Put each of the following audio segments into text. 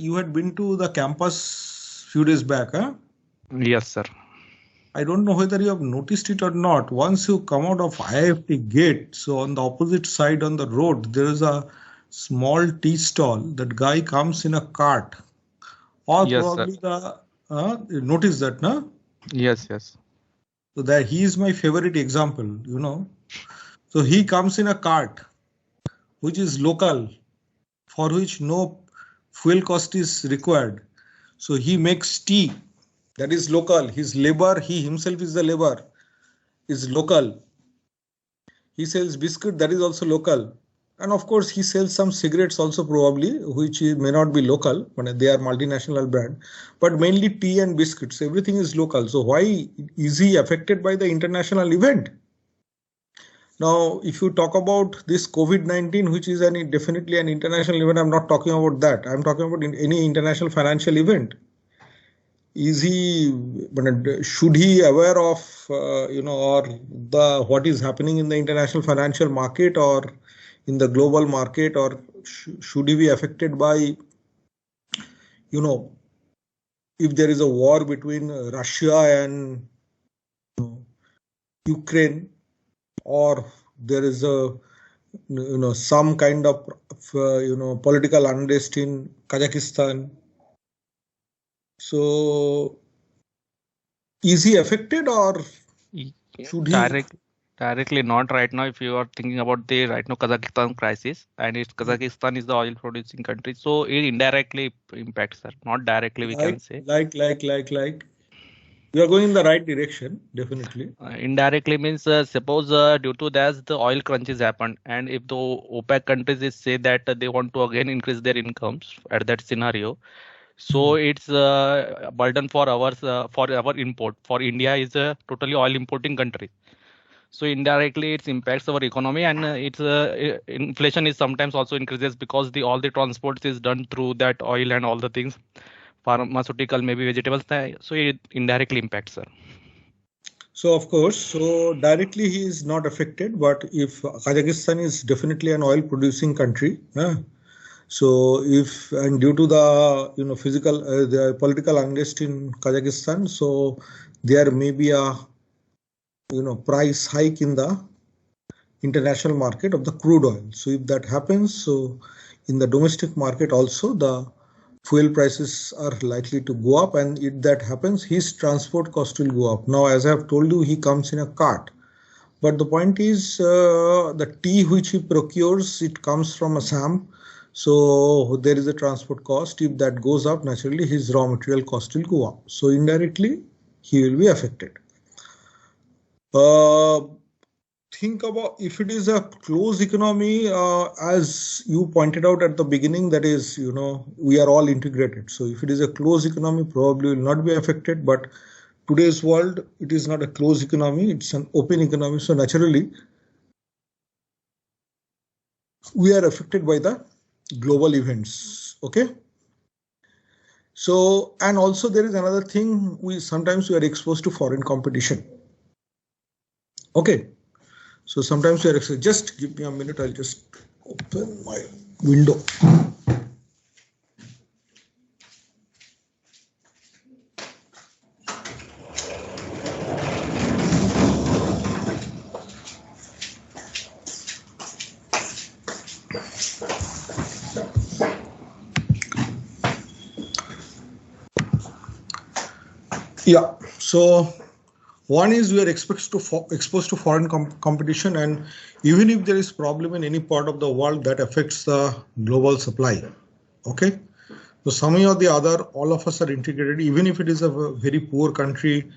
you had been to the campus few days back, huh? Yes, sir. I don't know whether you have noticed it or not. Once you come out of IFT gate, so on the opposite side on the road, there is a small tea stall. That guy comes in a cart, or Yes, sir. probably the you notice that, no? Yes, yes. So that he is my favorite example, you know. So he comes in a cart, which is local, for which no fuel cost is required. So he makes tea, that is local. His labor, he himself is the labor, is local. He sells biscuit, that is also local. And of course, he sells some cigarettes also probably, which may not be local, but they are multinational brand. But mainly tea and biscuits, everything is local. So why is he affected by the international event? Now, if you talk about this COVID-19, which is definitely an international event, I'm not talking about that. I'm talking about any international financial event. Is he, should he aware of, or the what is happening in the international financial market or in the global market, or should he be affected by, if there is a war between Russia and Ukraine, or there is a some kind of political unrest in Kazakhstan. So is he affected, or should he? Directly not right now. If you are thinking about the right now Kazakhstan crisis, and Kazakhstan is the oil producing country, so it indirectly impacts, sir. Not directly, we can say. You are going in the right direction, definitely. Indirectly means suppose due to that the oil crunches happened, and if the OPEC countries is say that they want to again increase their incomes at that scenario, so it's a burden for our import. For India is a totally oil importing country, so indirectly it impacts our economy, and inflation is sometimes also increases because all the transports is done through that oil and all the things, pharmaceutical, maybe vegetables, so it indirectly impacts, sir. So of course, so directly he is not affected, but if Kazakhstan is definitely an oil producing country, so if, and due to the the political unrest in Kazakhstan, so there may be a price hike in the international market of the crude oil. So if that happens, so in the domestic market also the fuel prices are likely to go up, and if that happens, his transport cost will go up. Now, as I have told you, he comes in a cart, but the point is the tea which he procures, it comes from Assam, so there is a transport cost. If that goes up, naturally his raw material cost will go up, so indirectly he will be affected. Think about if it is a closed economy, as you pointed out at the beginning, that is, we are all integrated. So if it is a closed economy, probably will not be affected. But today's world, it is not a closed economy, it's an open economy. So naturally, we are affected by the global events. Okay. So, and also there is another thing, sometimes we are exposed to foreign competition. Okay. So sometimes we are exposed. Just give me a minute, I'll just open my window. Yeah, so one is we are exposed to foreign competition, and even if there is problem in any part of the world, that affects the global supply. Okay, so somehow or the other, all of us are integrated, even if it is a very poor country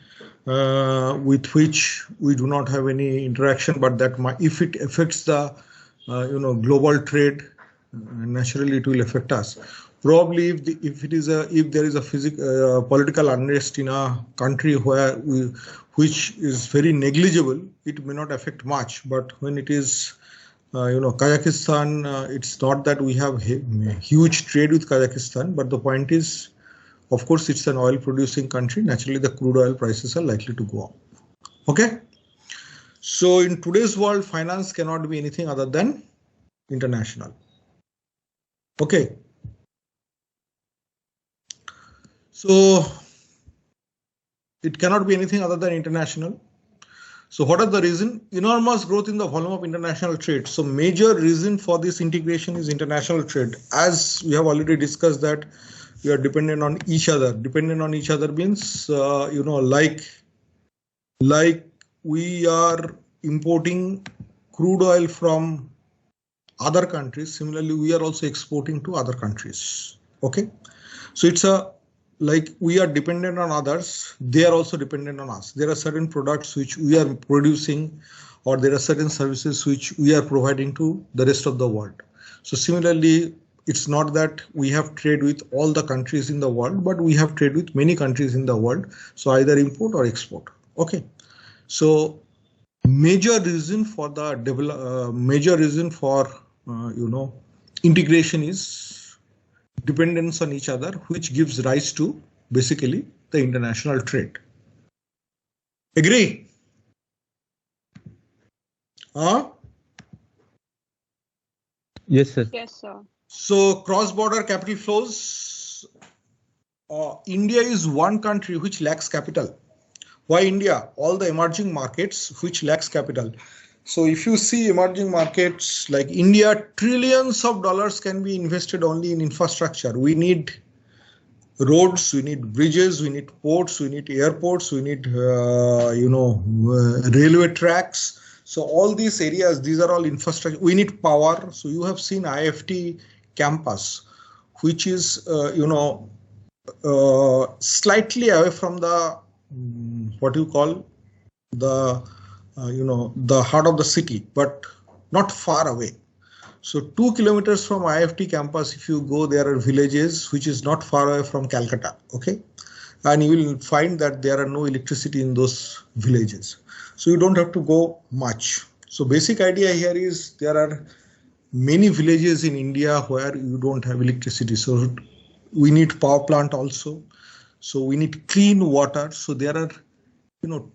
with which we do not have any interaction, but that if it affects the global trade, naturally it will affect us. Probably if there is a political unrest in a country which is very negligible, it may not affect much. But when it is Kazakhstan, it's not that we have huge trade with Kazakhstan, but the point is, of course, it's an oil producing country. Naturally, the crude oil prices are likely to go up. Okay. So in today's world, finance cannot be anything other than international. Okay. So it cannot be anything other than international. So what are the reason? Enormous growth in the volume of international trade. So major reason for this integration is international trade. As we have already discussed that we are dependent on each other. Dependent on each other means, like we are importing crude oil from other countries. Similarly, we are also exporting to other countries. Okay. So it's like we are dependent on others, they are also dependent on us. There are certain products which we are producing, or there are certain services which we are providing to the rest of the world. So similarly, it's not that we have trade with all the countries in the world, but we have trade with many countries in the world. So either import or export. Okay. So major reason for the integration is dependence on each other, which gives rise to basically the international trade. Agree? Yes, sir. Yes, sir. So cross-border capital flows. India is one country which lacks capital. Why India? All the emerging markets which lacks capital. So if you see emerging markets like India, trillions of dollars can be invested only in infrastructure. We need roads, we need bridges, we need ports, we need airports, we need, railway tracks. So all these areas, these are all infrastructure. We need power. So you have seen IFT campus, which is, slightly away from the, what you call the, the heart of the city, but not far away. So 2 kilometers from IFT campus, if you go, there are villages which is not far away from Calcutta. Okay. And you will find that there are no electricity in those villages. So you don't have to go much. So basic idea here is there are many villages in India where you don't have electricity. So we need power plant also. So we need clean water. So there are,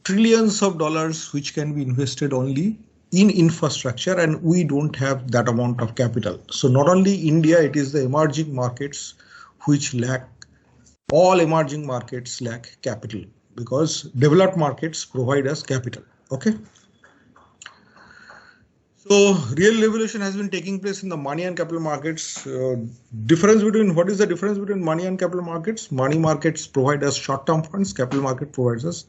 trillions of dollars which can be invested only in infrastructure, and we don't have that amount of capital. So not only India, it is the emerging markets which lack, all emerging markets lack capital, because developed markets provide us capital. Okay. So real revolution has been taking place in the money and capital markets. What is the difference between money and capital markets? Money markets provide us short-term funds, capital market provides us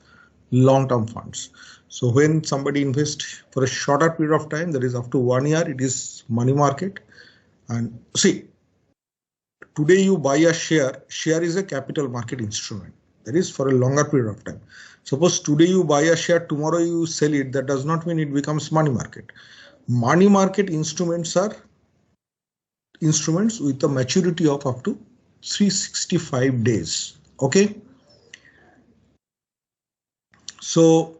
long-term funds. So when somebody invests for a shorter period of time, that is up to 1 year, it is money market. And see, today you buy a share is a capital market instrument. That is for a longer period of time. Suppose today you buy a share, tomorrow you sell it, that does not mean it becomes money market. Money market instruments are instruments with a maturity of up to 365 days. Okay. So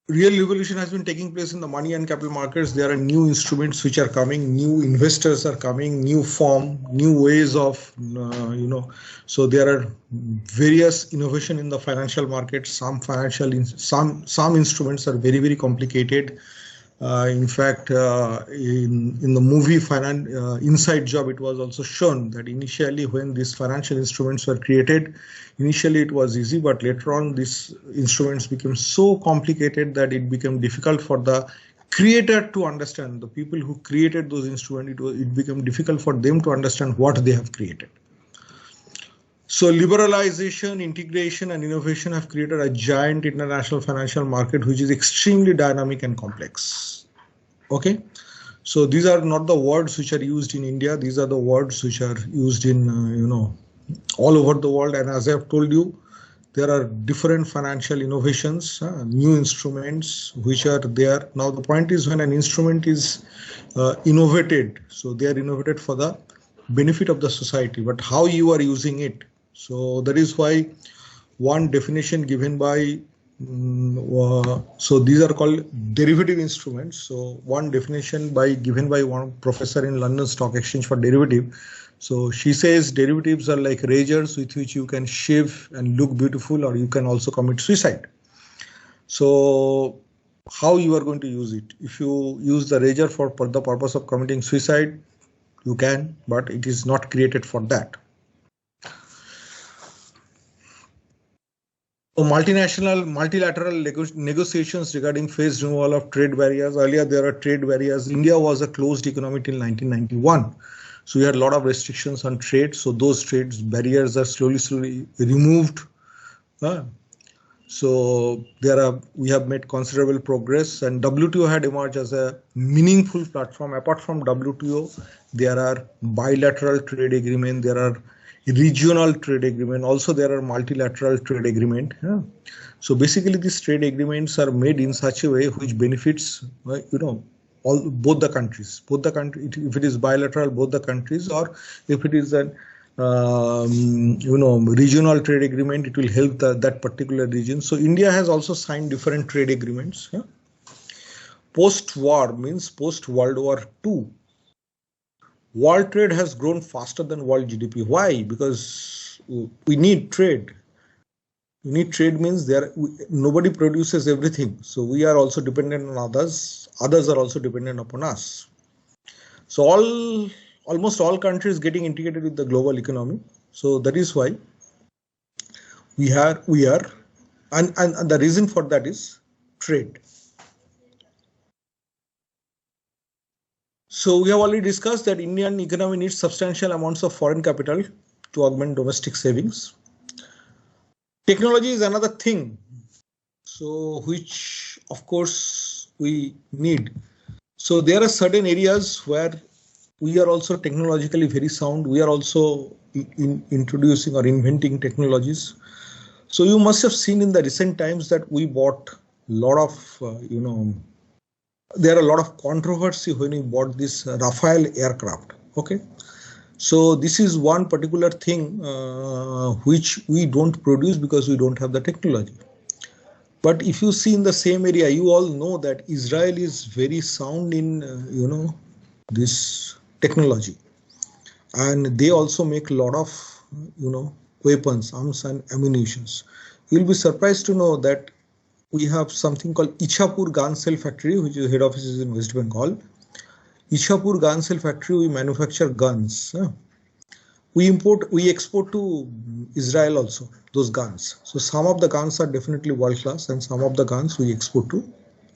real revolution has been taking place in the money and capital markets. There are new instruments which are coming, new investors are coming, new form, new ways of, so there are various innovation in the financial markets. Some instruments are very, very complicated. In fact, in the movie Inside Job, it was also shown that initially when these financial instruments were created, initially it was easy, but later on these instruments became so complicated that it became difficult for the creator to understand. The people who created those instruments, it became difficult for them to understand what they have created. So liberalization, integration, and innovation have created a giant international financial market, which is extremely dynamic and complex. Okay, so these are not the words which are used in India. These are the words which are used in, all over the world. And as I have told you, there are different financial innovations, new instruments which are there. Now the point is, when an instrument is innovated, so they are innovated for the benefit of the society, but how you are using it. So that is why one definition given by, so these are called derivative instruments. So one definition given by one professor in London Stock Exchange for derivative. So she says derivatives are like razors with which you can shave and look beautiful, or you can also commit suicide. So how you are going to use it? If you use the razor for the purpose of committing suicide, You can, but it is not created for that. So multilateral negotiations regarding phased removal of trade barriers. Earlier, there are trade barriers. India was a closed economy till 1991. So we had a lot of restrictions on trade. So those trade barriers are slowly removed. So we have made considerable progress, and WTO had emerged as a meaningful platform. Apart from WTO, there are bilateral trade agreements, there are regional trade agreement, also there are multilateral trade agreement. So basically these trade agreements are made in such a way which benefits both the countries. If it is bilateral, both the countries, or if it is an regional trade agreement, it will help that particular region. So India has also signed different trade agreements. Post-war means post-World War II. World trade has grown faster than world GDP. Why? Because we need trade. We need trade means nobody produces everything. So we are also dependent on others. Others are also dependent upon us. So almost all countries getting integrated with the global economy. So that is why we are, and the reason for that is trade. So we have already discussed that Indian economy needs substantial amounts of foreign capital to augment domestic savings. Technology is another thing, so which of course we need. So there are certain areas where we are also technologically very sound. We are also introducing or inventing technologies. So you must have seen in the recent times that we bought a lot of, there are a lot of controversy when we bought this Rafale aircraft. Okay, so this is one particular thing which we don't produce because we don't have the technology. But if you see in the same area, you all know that Israel is very sound in this technology, and they also make a lot of weapons, arms and ammunitions. You'll be surprised to know that we have something called Ichhapur Gun Cell Factory, which is head office is in West Bengal. Ichhapur Gun Cell Factory, we manufacture guns. We export to Israel also, those guns. So some of the guns are definitely world class, and some of the guns we export to,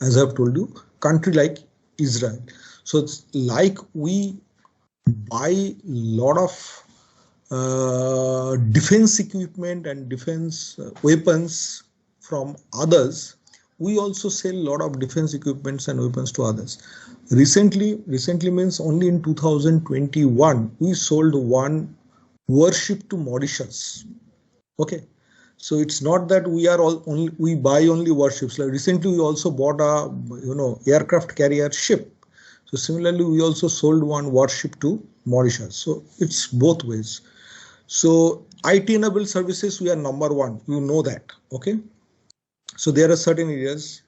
as I've told you, country like Israel. So it's like we buy a lot of defense equipment and defense weapons from others. We also sell a lot of defense equipments and weapons to others. Recently means only in 2021, we sold one warship to Mauritius. Okay, so it's not that we buy only warships. Like recently, we also bought a aircraft carrier ship. So similarly, we also sold one warship to Mauritius. So it's both ways. So IT-enabled services, we are number one. You know that. Okay. So there are certain areas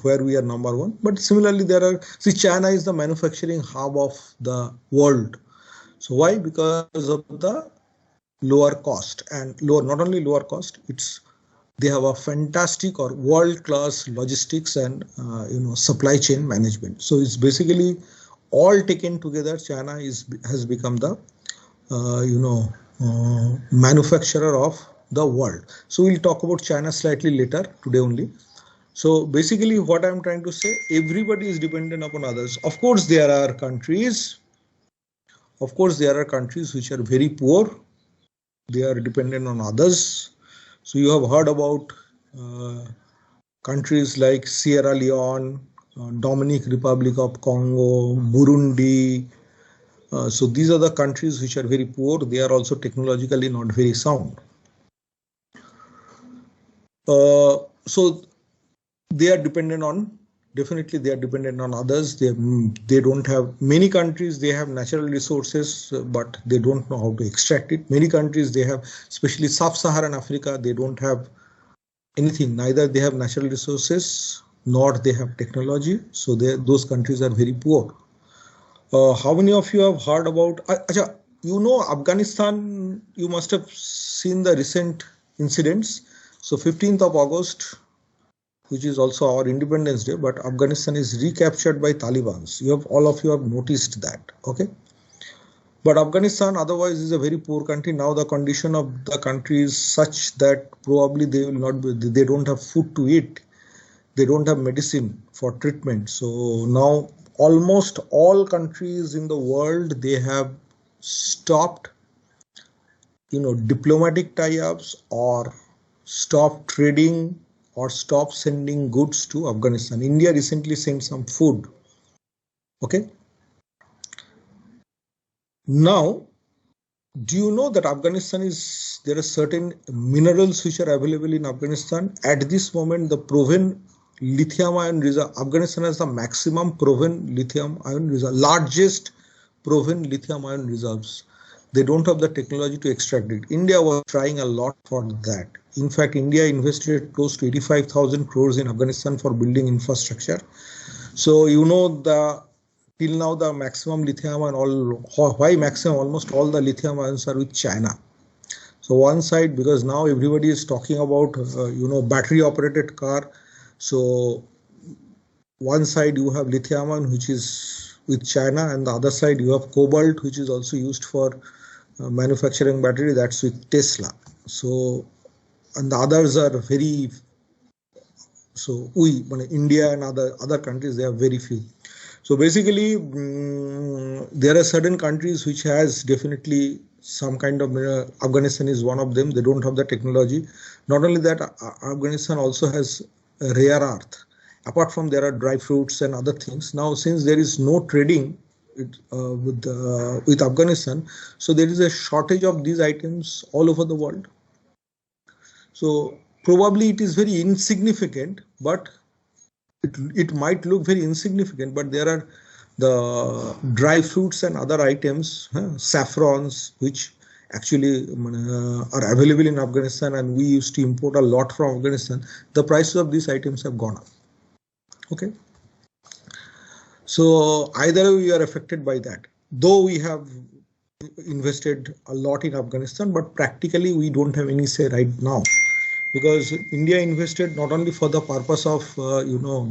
where we are number one, but similarly China is the manufacturing hub of the world. So why? Because of the lower cost, and not only lower cost, they have a fantastic or world-class logistics and supply chain management. So it's basically all taken together. China has become the manufacturer of the world. So we'll talk about China slightly later, today only. So basically what I'm trying to say, everybody is dependent upon others. Of course there are countries which are very poor. They are dependent on others. So you have heard about countries like Sierra Leone, Dominican Republic of Congo, Burundi. So these are the countries which are very poor. They are also technologically not very sound. So they are dependent on, definitely they are dependent on others. They don't have, many countries they have natural resources, but they don't know how to extract it. Many countries they have, especially sub-Saharan Africa, they don't have anything. Neither they have natural resources nor they have technology. So those countries are very poor. How many of you have heard about Afghanistan? You must have seen the recent incidents. So 15th of August, which is also our Independence Day, but Afghanistan is recaptured by Taliban. All of you have noticed that. Okay. But Afghanistan otherwise is a very poor country. Now the condition of the country is such that probably they will not be, they don't have food to eat. They don't have medicine for treatment. So now almost all countries in the world, they have stopped, diplomatic tie-ups or stop trading or stop sending goods to Afghanistan. India recently sent some food. Okay. Now, do you know that Afghanistan there are certain minerals which are available in Afghanistan? At this moment, the proven lithium ion reserve, Afghanistan has the maximum proven lithium ion reserve, largest proven lithium ion reserves. They don't have the technology to extract it. India was trying a lot for that. In fact, India invested close to 85,000 crores in Afghanistan for building infrastructure. So, till now the maximum lithium ion, why maximum? Almost all the lithium ions are with China. So one side, because now everybody is talking about, battery operated car. So one side you have lithium ion, which is with China, and the other side you have cobalt, which is also used for manufacturing battery. That's with Tesla. So, and the others are very, so India and other countries, they have very few. So basically, there are certain countries which has definitely some kind of mineral. Afghanistan is one of them. They don't have the technology. Not only that, Afghanistan also has rare earth. Apart from there are dry fruits and other things. Now, since there is no trading with Afghanistan, so there is a shortage of these items all over the world. So probably it is very insignificant, but it might look very insignificant, but there are the dry fruits and other items, saffrons, which actually are available in Afghanistan, and we used to import a lot from Afghanistan. The prices of these items have gone up. Okay. So either we are affected by that, though we have invested a lot in Afghanistan, but practically we don't have any say right now. Because India invested not only for the purpose of,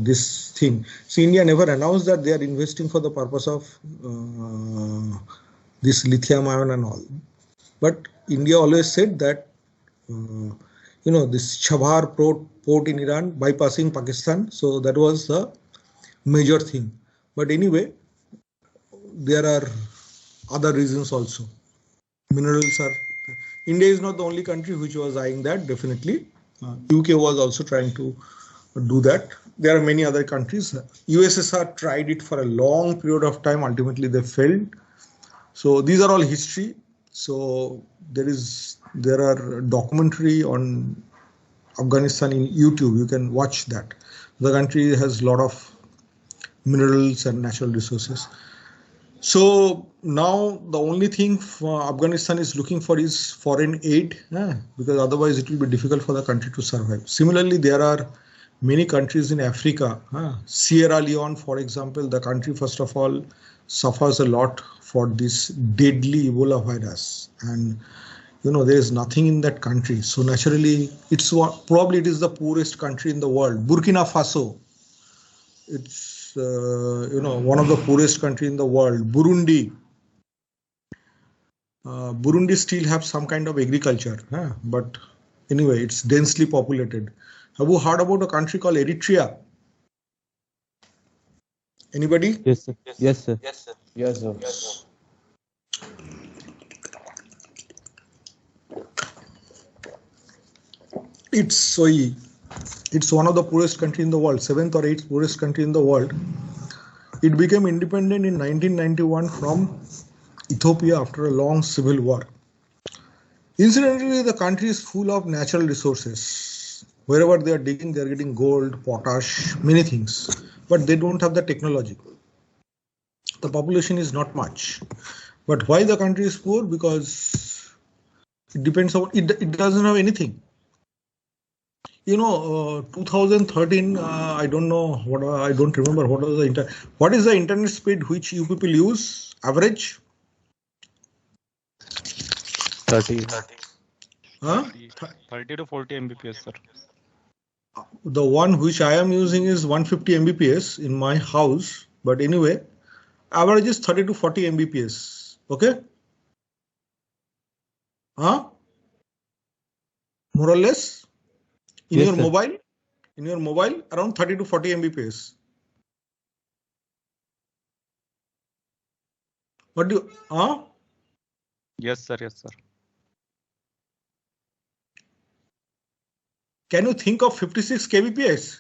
this thing. See, India never announced that they are investing for the purpose of this lithium ion and all. But India always said that, this Chabhar port in Iran bypassing Pakistan. So that was the major thing. But anyway, there are other reasons also. Minerals are. India is not the only country which was eyeing that, definitely. UK was also trying to do that. There are many other countries. USSR tried it for a long period of time. Ultimately, they failed. So these are all history. So there are documentary on Afghanistan in YouTube. You can watch that. The country has a lot of minerals and natural resources. So now the only thing Afghanistan is looking for is foreign aid, because otherwise it will be difficult for the country to survive. Similarly, there are many countries in Africa. Sierra Leone, for example, the country first of all suffers a lot for this deadly Ebola virus, and there is nothing in that country. So naturally, it is the poorest country in the world. Burkina Faso, it's one of the poorest country in the world. Burundi still have some kind of agriculture, but anyway, it's densely populated. Have you heard about a country called Eritrea? Anybody? Yes, sir. Yes, sir. Yes, sir. Yes, sir. Yes, sir. It's one of the poorest country in the world, 7th or 8th poorest country in the world. It became independent in 1991 from Ethiopia after a long civil war. Incidentally, the country is full of natural resources. Wherever they are digging, they are getting gold, potash, many things, but they don't have the technology. The population is not much. But why the country is poor? Because it depends on it doesn't have anything. 2013, I don't know what, I don't remember what was what is the internet speed which you people use, average? 30. 30 to 40 Mbps, sir. The one which I am using is 150 Mbps in my house, but anyway, average is 30 to 40 Mbps. Okay. Huh? More or less in Yes, your sir. mobile. In your mobile, around 30 to 40 Mbps. What do you? Huh? Yes, sir. Yes, sir. Can you think of 56 kbps?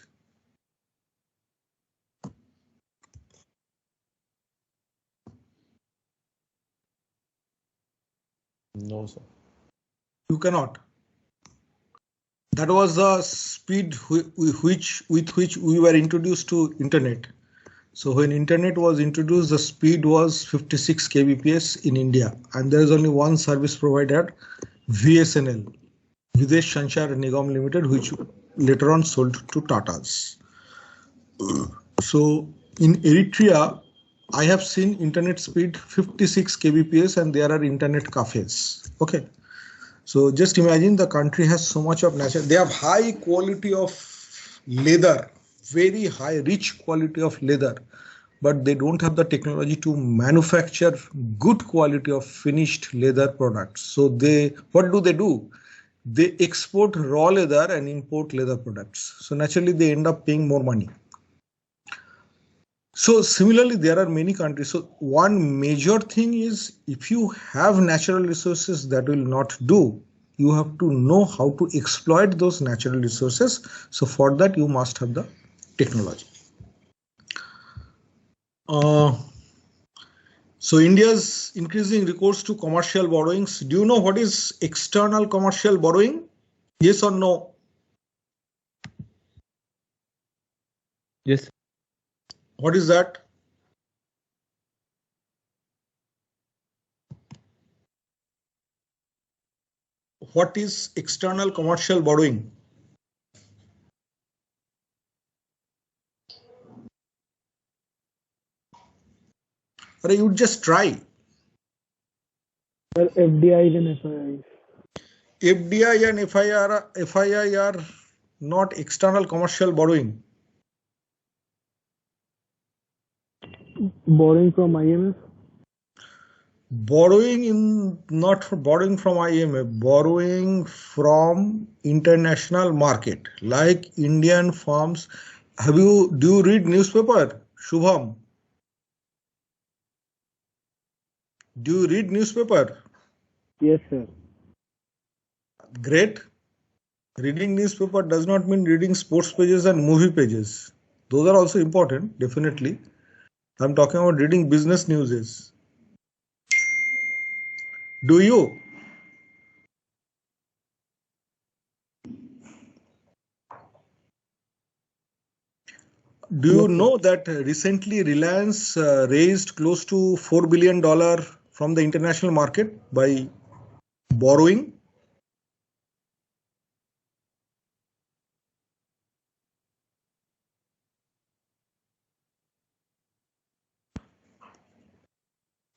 No, sir. You cannot. That was the speed with which we were introduced to internet. So when internet was introduced, the speed was 56 kbps in India, and there is only one service provider, VSNL, Videsh Sanchar Nigam Limited, which later on sold to Tatas. So in Eritrea, I have seen internet speed 56 kbps, and there are internet cafes. Okay. So just imagine the country has so much of nature. They have high quality of leather, very high, rich quality of leather, but they don't have the technology to manufacture good quality of finished leather products. So what do? They export raw leather and import leather products. So naturally, they end up paying more money. So similarly, there are many countries. So one major thing is if you have natural resources, that will not do. You have to know how to exploit those natural resources. So for that, you must have the technology. So India's increasing recourse to commercial borrowings. Do you know what is external commercial borrowing? Yes or no? Yes. What is that? What is external commercial borrowing? Or you just try. Well, FDIs and FIIs. FDI and FII are not external commercial borrowing. Borrowing from IMF. Not borrowing from IMF, borrowing from international market, like Indian firms. Do you read newspaper, Shubham? Do you read newspaper? Yes, sir. Great. Reading newspaper does not mean reading sports pages and movie pages. Those are also important, definitely. I'm talking about reading business news. Do you? Do you know that recently Reliance raised close to $4 billion from the international market by borrowing?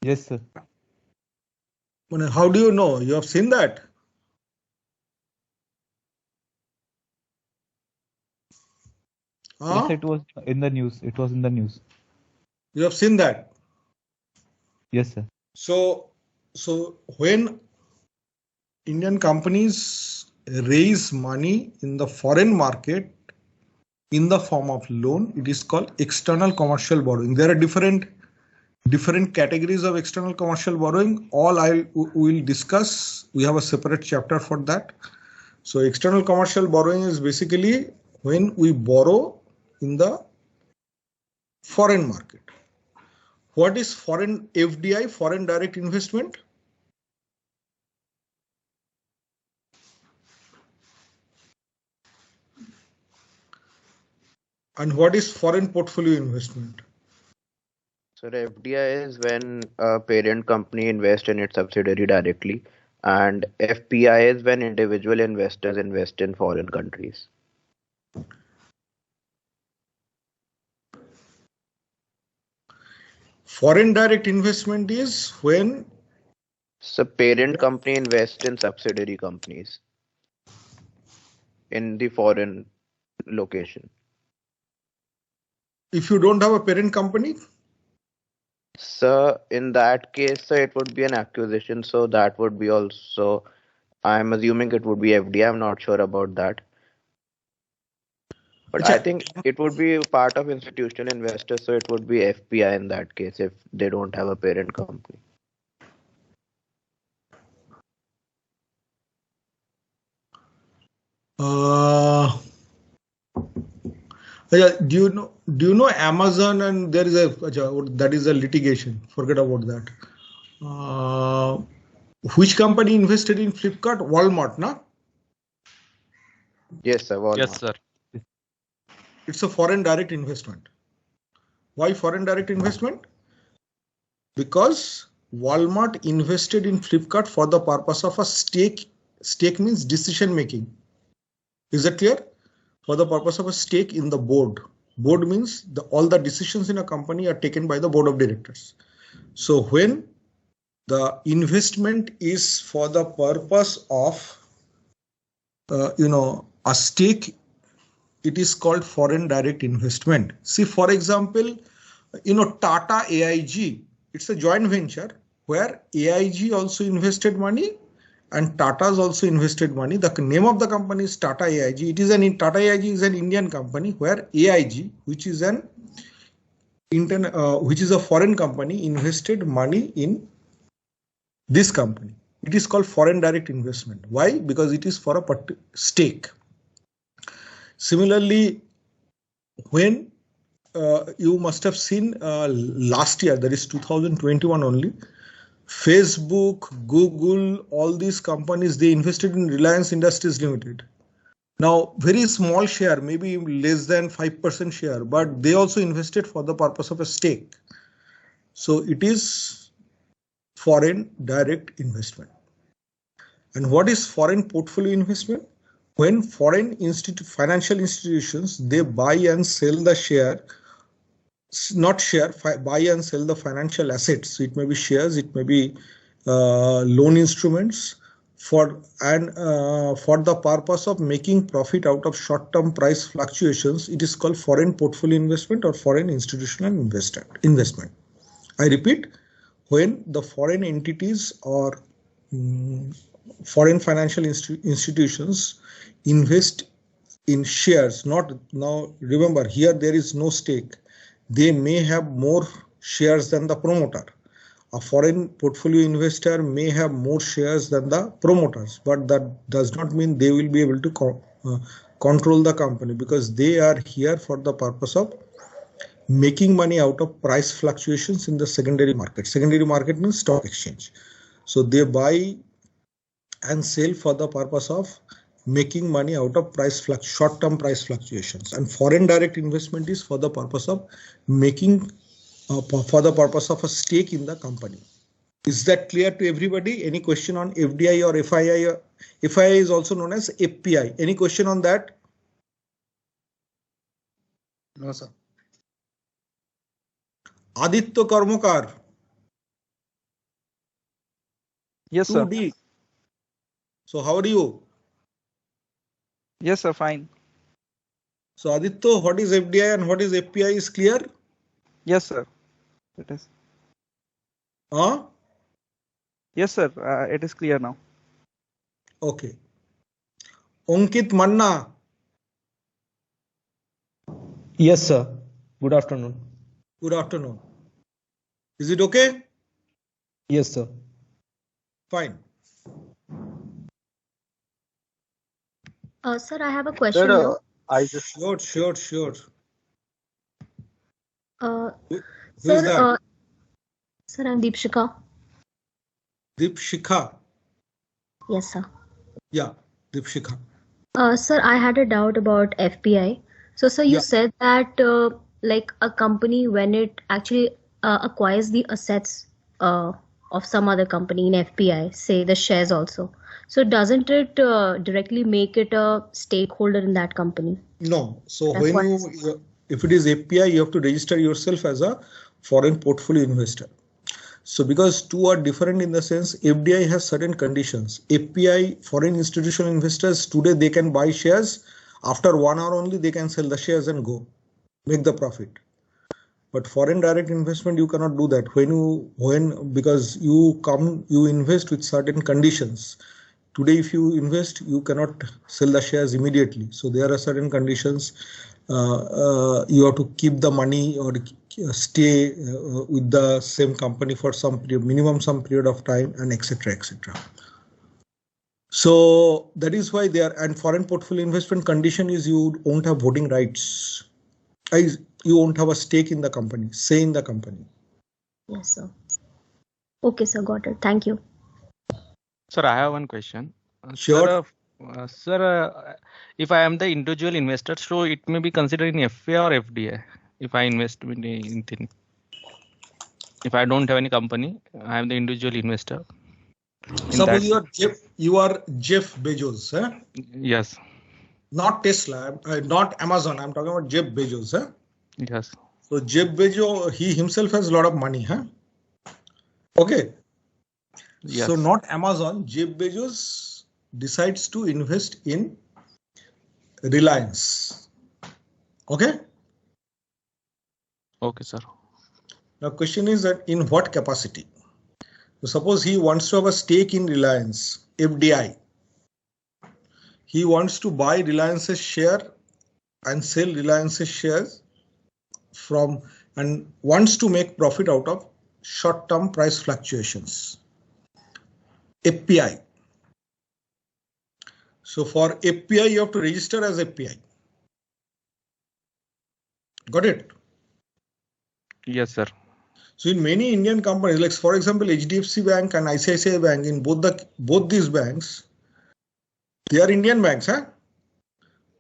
Yes, sir. How do you know? You have seen that? Yes, it was in the news. It was in the news. You have seen that? Yes, sir. So when Indian companies raise money in the foreign market in the form of loan, it is called external commercial borrowing. There are different categories of external commercial borrowing. All I will discuss. We have a separate chapter for that. So external commercial borrowing is basically when we borrow in the foreign market. What is foreign FDI, foreign direct investment? And what is foreign portfolio investment? So the FDI is when a parent company invests in its subsidiary directly, and FPI is when individual investors invest in foreign countries. Foreign direct investment is when So parent company invests in subsidiary companies in the foreign location. if you don't have a parent company. So in that case, it would be an acquisition. So that would be also I'm assuming it would be FDI. I'm not sure about that. But I Acha, think it would be part of institutional investors, so it would be FPI in that case if they don't have a parent company. yeah, do you know Amazon, and there is that is a litigation. Forget about that. Which company invested in Flipkart? Walmart, na? Yes, sir. Walmart. Yes, sir. It's a foreign direct investment. Why foreign direct investment? Because Walmart invested in Flipkart for the purpose of a stake. Stake means decision making. Is that clear? For the purpose of a stake in the board. Board means all the decisions in a company are taken by the board of directors. So when the investment is for the purpose of, a stake, it is called foreign direct investment. See, for example, Tata AIG, it's a joint venture where AIG also invested money and Tata's also invested money. The name of the company is Tata AIG. Tata AIG is an Indian company where AIG, which is a foreign company, invested money in this company. It is called foreign direct investment. Why? Because it is for a stake. Similarly, when you must have seen last year, that is 2021 only, Facebook, Google, all these companies, they invested in Reliance Industries Limited. Now, very small share, maybe less than 5% share, but they also invested for the purpose of a stake. So it is foreign direct investment. And what is foreign portfolio investment? When foreign financial institutions, they buy and sell the share, buy and sell the financial assets. So it may be shares, it may be loan instruments for the purpose of making profit out of short-term price fluctuations. It is called foreign portfolio investment or foreign institutional investment. I repeat, when the foreign entities or foreign financial institutions invest in shares, now remember here there is no stake. They may have more shares than the promoter. A foreign portfolio investor may have more shares than the promoters, but that does not mean they will be able to control the company, because they are here for the purpose of making money out of price fluctuations in the secondary market. Secondary market means stock exchange. So they buy and sell for the purpose of making money out of short-term price fluctuations. And foreign direct investment is for the purpose of making, for the purpose of a stake in the company. Is that clear to everybody? Any question on FDI or FII? FII is also known as FPI. Any question on that? No, sir. Aditya Karmakar. Yes, sir. 2D. So how are you? Yes, sir. Fine. So Aditya, what is FDI and what is FPI is clear? Yes, sir. It is. Yes, sir. It is clear now. Okay. Ankit Manna. Yes, sir. Good afternoon. Good afternoon. Is it okay? Yes, sir. Fine. Sir, I have a question now. Sure. Who is Sir, that? sir, I'm Deepshika. Deepshika. Yes, sir. Yeah, Deepshika. Sir, I had a doubt about FPI. So, sir, you Yeah. said that like a company, when it actually acquires the assets of some other company in FPI, say the shares also. So doesn't it directly make it a stakeholder in that company? No. So That's when if it is FPI, you have to register yourself as a foreign portfolio investor. So because two are different in the sense, FDI has certain conditions. FPI, foreign institutional investors, today they can buy shares. After 1 hour only, they can sell the shares and go make the profit. But foreign direct investment, you cannot do that. Because you invest with certain conditions. today if you invest, you cannot sell the shares immediately. So there are certain conditions. You have to keep the money or stay with the same company for some period, minimum some period of time, and etc. etc. So that is why they are, and foreign portfolio investment condition is you won't have voting rights. You won't have a stake in the company, say in the company. Yes, sir. Okay, sir, got it. Thank you. Sir, I have one question. Sure. Sir, if I am the individual investor, so it may be considered in FPI or FDI if I invest in anything. If I don't have any company, I am the individual investor. Suppose you are Jeff Bezos, eh? Yes. Not Tesla, not Amazon. I'm talking about Jeff Bezos, eh? Yes. So Jeff Bezos, he himself has a lot of money, huh? Okay. Yes. So not Amazon, Jeff Bezos decides to invest in Reliance. Okay. Okay, sir. Now question is that in what capacity? So suppose he wants to have a stake in Reliance, FDI. He wants to buy Reliance's share and sell Reliance's shares from, and wants to make profit out of short-term price fluctuations. FPI. So for FPI, you have to register as FPI. Got it? Yes, sir. So in many Indian companies, like for example, HDFC Bank and ICICI Bank, in both these banks, they are Indian banks, huh?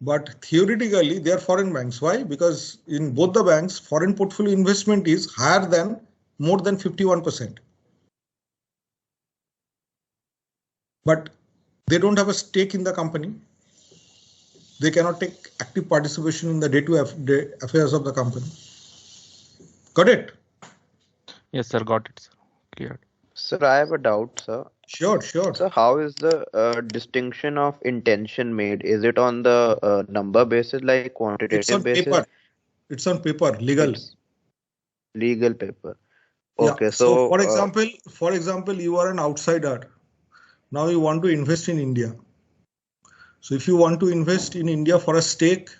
But theoretically, they are foreign banks. Why? Because in both the banks, foreign portfolio investment is higher than more than 51%. But they don't have a stake in the company. They cannot take active participation in the day-to-day affairs of the company. Got it? Yes, sir. Got it, sir. Clear. Sir, I have a doubt, sir. Sure. So how is the distinction of intention made? Is it on the number basis, like quantitative It's on basis? paper. It's on paper, legal. It's legal paper. Yeah. Okay, So for example, you are an outsider. Now you want to invest in India. So if you want to invest in India for a stake,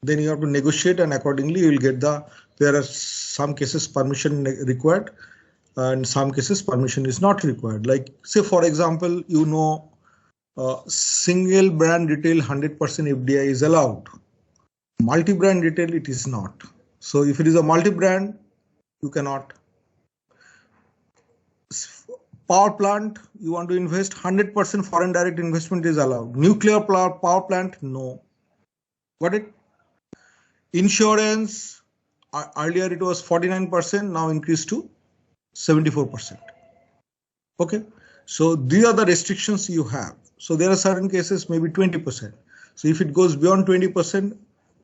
then you have to negotiate, and accordingly you will get there are some cases permission required, and some cases permission is not required. Like say for example, single brand retail 100% FDI is allowed. Multi-brand retail it is not. So if it is a multi-brand, you cannot. Power plant, you want to invest 100% foreign direct investment is allowed. Nuclear power plant, no. Got it? Insurance, earlier it was 49%, now increased to 74%. Okay, so these are the restrictions you have. So there are certain cases, maybe 20%. So if it goes beyond 20%,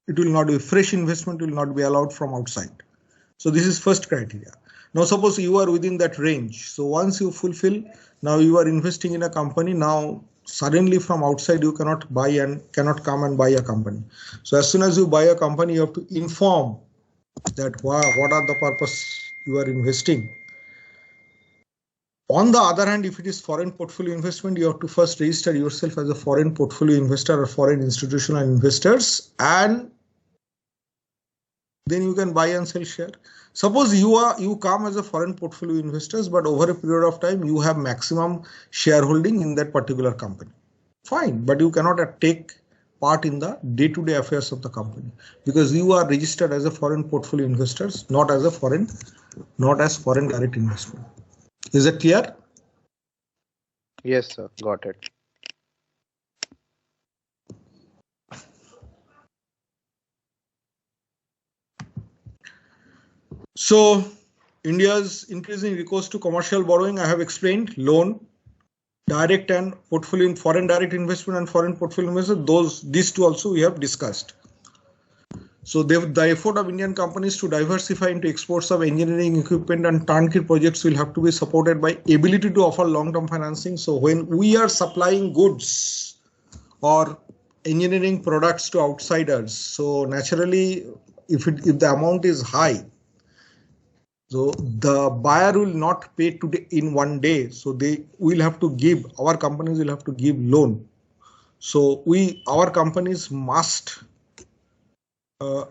it will not be fresh investment, will not be allowed from outside. So this is first criteria. Now suppose you are within that range. So once you fulfill, now you are investing in a company. Now suddenly from outside you cannot buy and cannot come and buy a company. So as soon as you buy a company, you have to inform that what are the purpose you are investing. On the other hand, if it is foreign portfolio investment, you have to first register yourself as a foreign portfolio investor or foreign institutional investors, and then you can buy and sell share. Suppose you come as a foreign portfolio investors, but over a period of time you have maximum shareholding in that particular company. Fine, but you cannot take part in the day-to-day affairs of the company because you are registered as a foreign portfolio investors, not as foreign direct investment. Is it clear? Yes, sir. Got it. So India's increasing recourse to commercial borrowing, I have explained, loan, direct and portfolio, foreign direct investment and foreign portfolio investment, these two also we have discussed. So the effort of Indian companies to diversify into exports of engineering equipment and turnkey projects will have to be supported by ability to offer long-term financing. So when we are supplying goods or engineering products to outsiders, so naturally if the amount is high, So the buyer will not pay today in one day. So they will have to give, our companies will have to give loan. So our companies must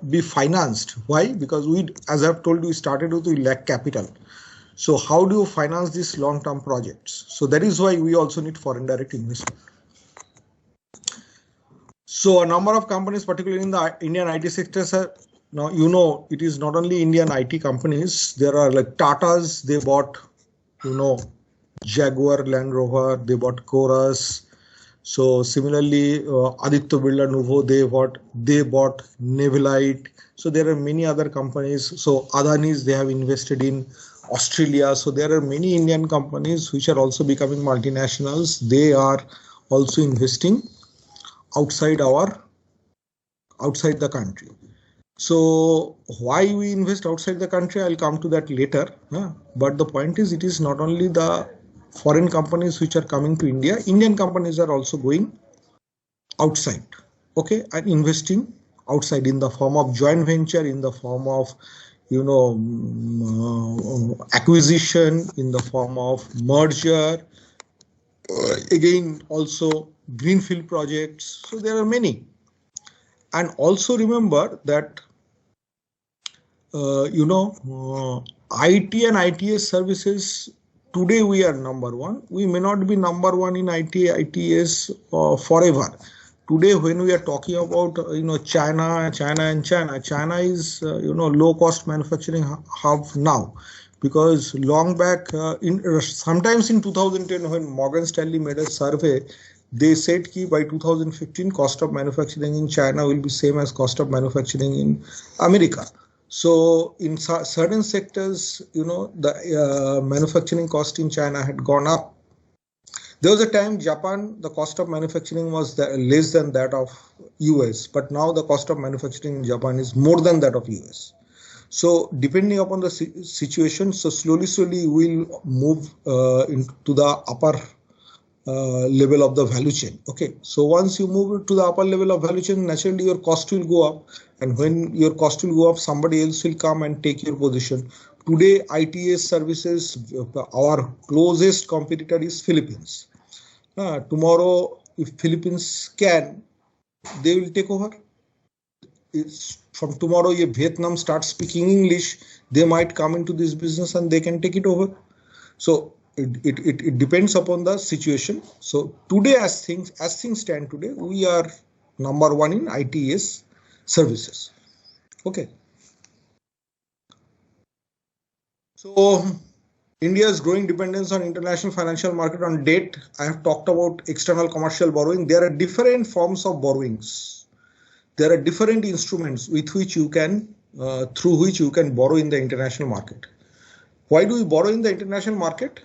be financed. Why? Because as I've told you, we started with, we lack capital. So how do you finance these long-term projects? So that is why we also need foreign direct investment. So a number of companies, particularly in the Indian IT sectors, now it is not only Indian IT companies. There are like Tata's, they bought, Jaguar Land Rover, they bought Chorus. So similarly, Aditya Birla Nuvo, they bought Navilite. So there are many other companies. So Adani's, they have invested in Australia. So there are many Indian companies which are also becoming multinationals. They are also investing outside the country. So why we invest outside the country, I'll come to that later. But the point is, it is not only the foreign companies which are coming to India. Indian companies are also going outside, okay, and investing outside in the form of joint venture, in the form of acquisition, in the form of merger, again also greenfield projects. So there are many. And also remember that IT and ITS services, today we are number one. We may not be number one in IT, ITS forever. Today, when we are talking about China is low cost manufacturing hub now, because long back sometimes in 2010 when Morgan Stanley made a survey, they said that by 2015 cost of manufacturing in China will be same as cost of manufacturing in America. So in certain sectors, the manufacturing cost in China had gone up. There was a time Japan, the cost of manufacturing was less than that of US, but now the cost of manufacturing in Japan is more than that of US. So depending upon the situation, so slowly we'll move into the upper level of the value chain. Okay, so once you move to the upper level of value chain, naturally your cost will go up, and when your cost will go up, somebody else will come and take your position. Today, ITS services, our closest competitor is Philippines. Tomorrow, if Philippines can, they will take over. From tomorrow, if Vietnam starts speaking English, they might come into this business and they can take it over. So it depends upon the situation. So today, as things stand today, we are number one in ITS services. Okay. So India's growing dependence on international financial market on debt. I have talked about external commercial borrowing. There are different forms of borrowings. There are different instruments with which you can, through which you can borrow in the international market. Why do we borrow in the international market?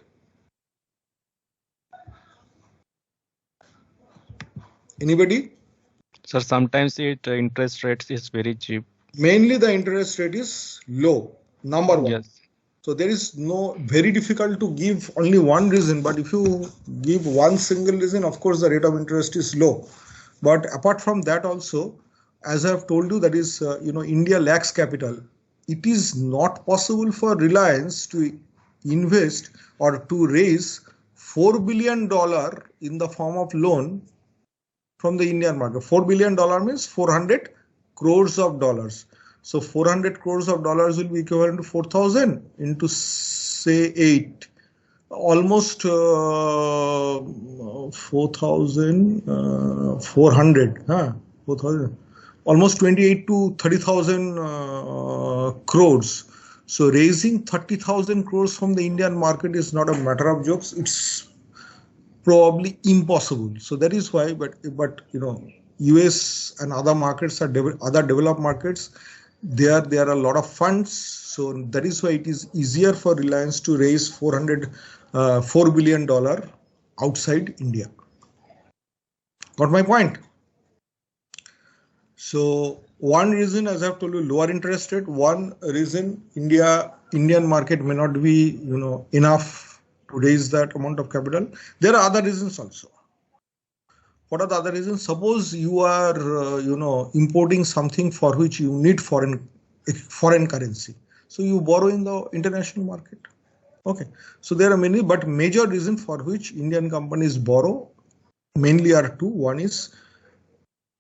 Anybody? Sir, sometimes interest rates is very cheap. Mainly the interest rate is low, number one. Yes. So there is very difficult to give only one reason, but if you give one single reason, of course, the rate of interest is low. But apart from that also, as I have told you, that is, India lacks capital. It is not possible for Reliance to invest or to raise $4 billion in the form of loan from the Indian market. $4 billion means 400 crores of dollars. So 400 crores of dollars will be equivalent to 4,000 into say 8, almost 4,400, 4,000, almost 28 to 30,000 crores. So raising 30,000 crores from the Indian market is not a matter of jokes. It's probably impossible. So that is why, but US and other markets are other developed markets. There are a lot of funds, so that is why it is easier for Reliance to raise $4 billion outside India. Got my point? So one reason, as I have told you, lower interest rate. One reason, Indian market may not be enough to raise that amount of capital. There are other reasons also. What are the other reasons? Suppose you are, importing something for which you need foreign currency. So you borrow in the international market. Okay. So there are many, but major reason for which Indian companies borrow mainly are two. One is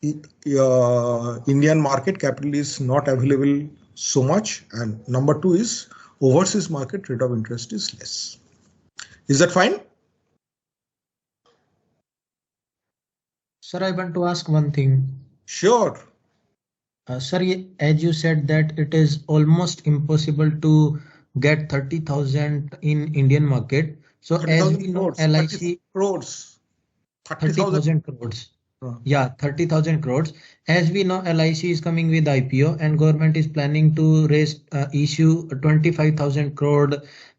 Indian market capital is not available so much, and number two is overseas market rate of interest is less. Is that fine? Sir, I want to ask one thing. Sure. Sir, as you said that it is almost impossible to get 30,000 in Indian market. So as we know, LIC crores. 30,000 crores. Yeah, 30,000 crores. As we know, LIC is coming with IPO and government is planning to issue 25,000 crore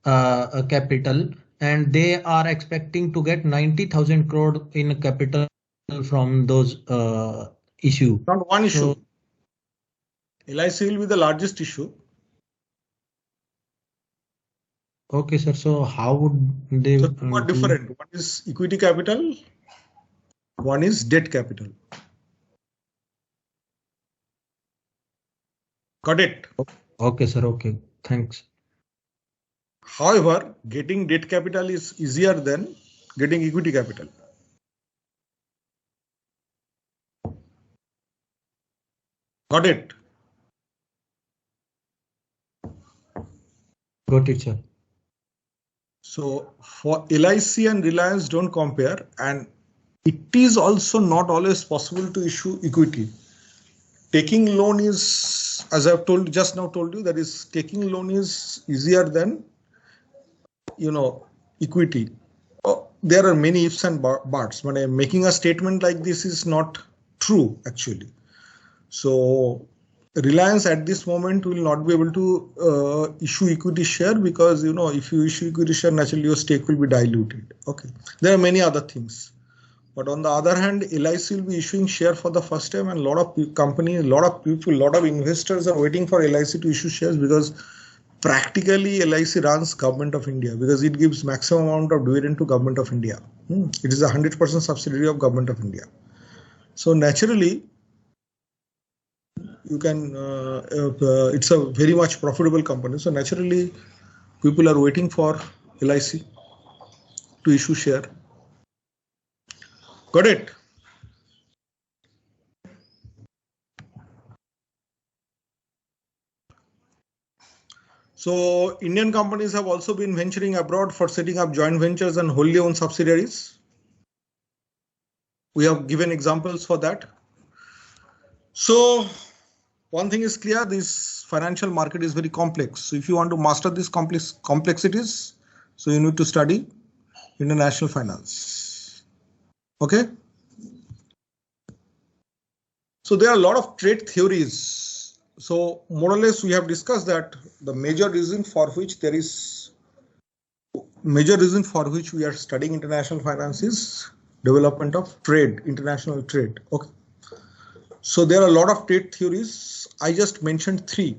capital, and they are expecting to get 90,000 crore in capital from those issue. Not one issue. LIC will be the largest issue. Okay, sir. So how would they? So two are different. One is equity capital. One is debt capital. Got it? Okay, sir. Okay. Thanks. However, getting debt capital is easier than getting equity capital. Got it? Got it, sir. So for LIC and Reliance, don't compare, and it is also not always possible to issue equity. Taking loan is, as I've just now told you, that is taking loan is easier than, equity. There are many ifs and buts, but making a statement like this is not true actually. So Reliance at this moment will not be able to issue equity share because, if you issue equity share, naturally your stake will be diluted. Okay. There are many other things. But on the other hand, LIC will be issuing share for the first time, and a lot of companies, a lot of people, a lot of investors are waiting for LIC to issue shares because practically LIC runs Government of India because it gives maximum amount of dividend to Government of India. It is a 100% subsidiary of Government of India. So naturally, you can, it's a very much profitable company. So naturally, people are waiting for LIC to issue share. Got it? So Indian companies have also been venturing abroad for setting up joint ventures and wholly owned subsidiaries. We have given examples for that. So one thing is clear, this financial market is very complex. So if you want to master these complexities, so you need to study international finance. Okay. So there are a lot of trade theories. So more or less we have discussed that the major reason for which we are studying international finance is development of trade, international trade. Okay. So there are a lot of trade theories. I just mentioned three: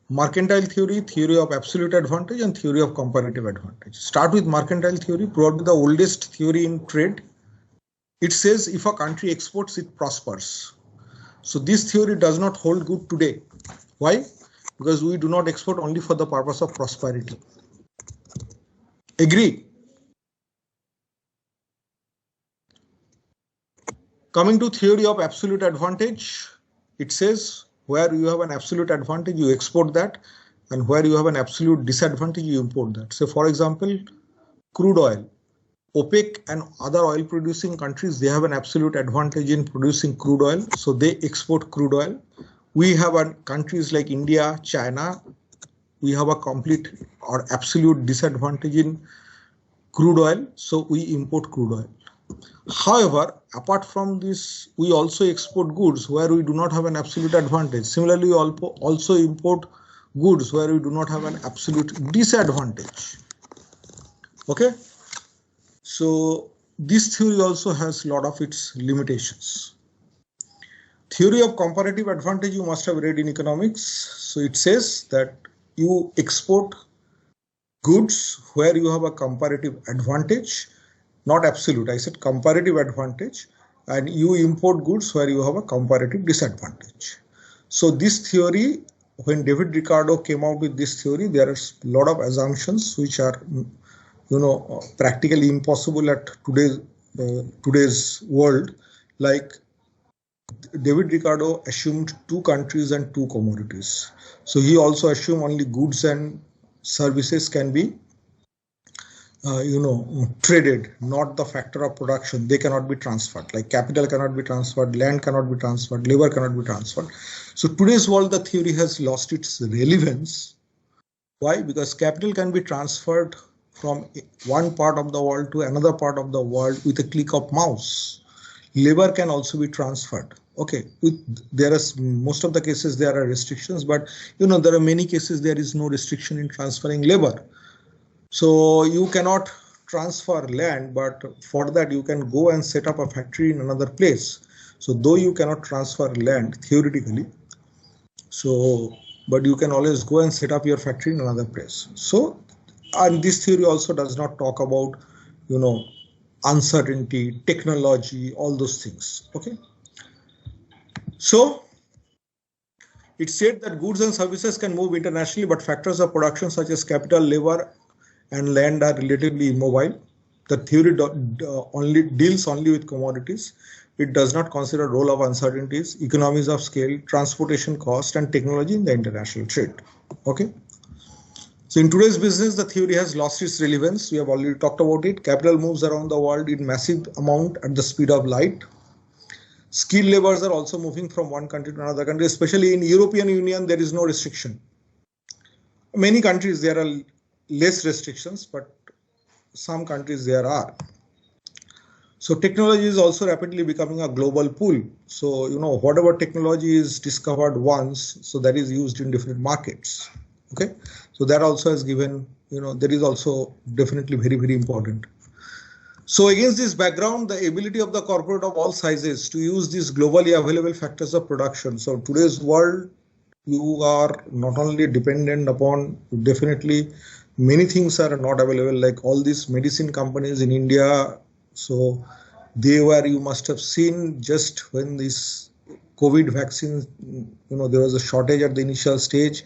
mercantile theory, theory of absolute advantage, and theory of comparative advantage. Start with mercantile theory, probably the oldest theory in trade. It says if a country exports, it prospers. So this theory does not hold good today. Why? Because we do not export only for the purpose of prosperity. Agree? Coming to theory of absolute advantage, it says where you have an absolute advantage, you export that, and where you have an absolute disadvantage, you import that. So for example, crude oil. OPEC and other oil producing countries, they have an absolute advantage in producing crude oil. So they export crude oil. We have countries like India, China, we have a complete or absolute disadvantage in crude oil. So we import crude oil. However, apart from this, we also export goods where we do not have an absolute advantage. Similarly, we also import goods where we do not have an absolute disadvantage. Okay. So this theory also has a lot of its limitations. Theory of comparative advantage you must have read in economics. So it says that you export goods where you have a comparative advantage, not absolute. I said comparative advantage, and you import goods where you have a comparative disadvantage. So this theory when David Ricardo came out with this theory, there are a lot of assumptions which are, practically impossible at today's world. Like David Ricardo assumed 2 countries and 2 commodities. So he also assumed only goods and services can be traded, not the factor of production. They cannot be transferred. Like capital cannot be transferred, land cannot be transferred, labor cannot be transferred. So today's world, the theory has lost its relevance. Why? Because capital can be transferred from one part of the world to another part of the world with a click of mouse. Labor can also be transferred. Okay, there are most of the cases there are restrictions, but there are many cases there is no restriction in transferring labor. So you cannot transfer land, but for that you can go and set up a factory in another place. So though you cannot transfer land theoretically, but you can always go and set up your factory in another place. So, and this theory also does not talk about, uncertainty, technology, all those things. Okay. So it said that goods and services can move internationally, but factors of production such as capital, labor, and land are relatively immobile. The theory deals only with commodities. It does not consider role of uncertainties, economies of scale, transportation cost, and technology in the international trade. Okay. So in today's business, the theory has lost its relevance. We have already talked about it. Capital moves around the world in massive amount at the speed of light. Skilled laborers are also moving from one country to another country, especially in European Union, there is no restriction. Many countries, there are less restrictions, but some countries there are. So technology is also rapidly becoming a global pool. So, whatever technology is discovered once, so that is used in different markets. Okay. So that also has given, that is also definitely very, very important. So against this background, the ability of the corporate of all sizes to use these globally available factors of production. So today's world, you are not only dependent upon, definitely many things are not available, like all these medicine companies in India. So you must have seen just when this COVID vaccine, there was a shortage at the initial stage.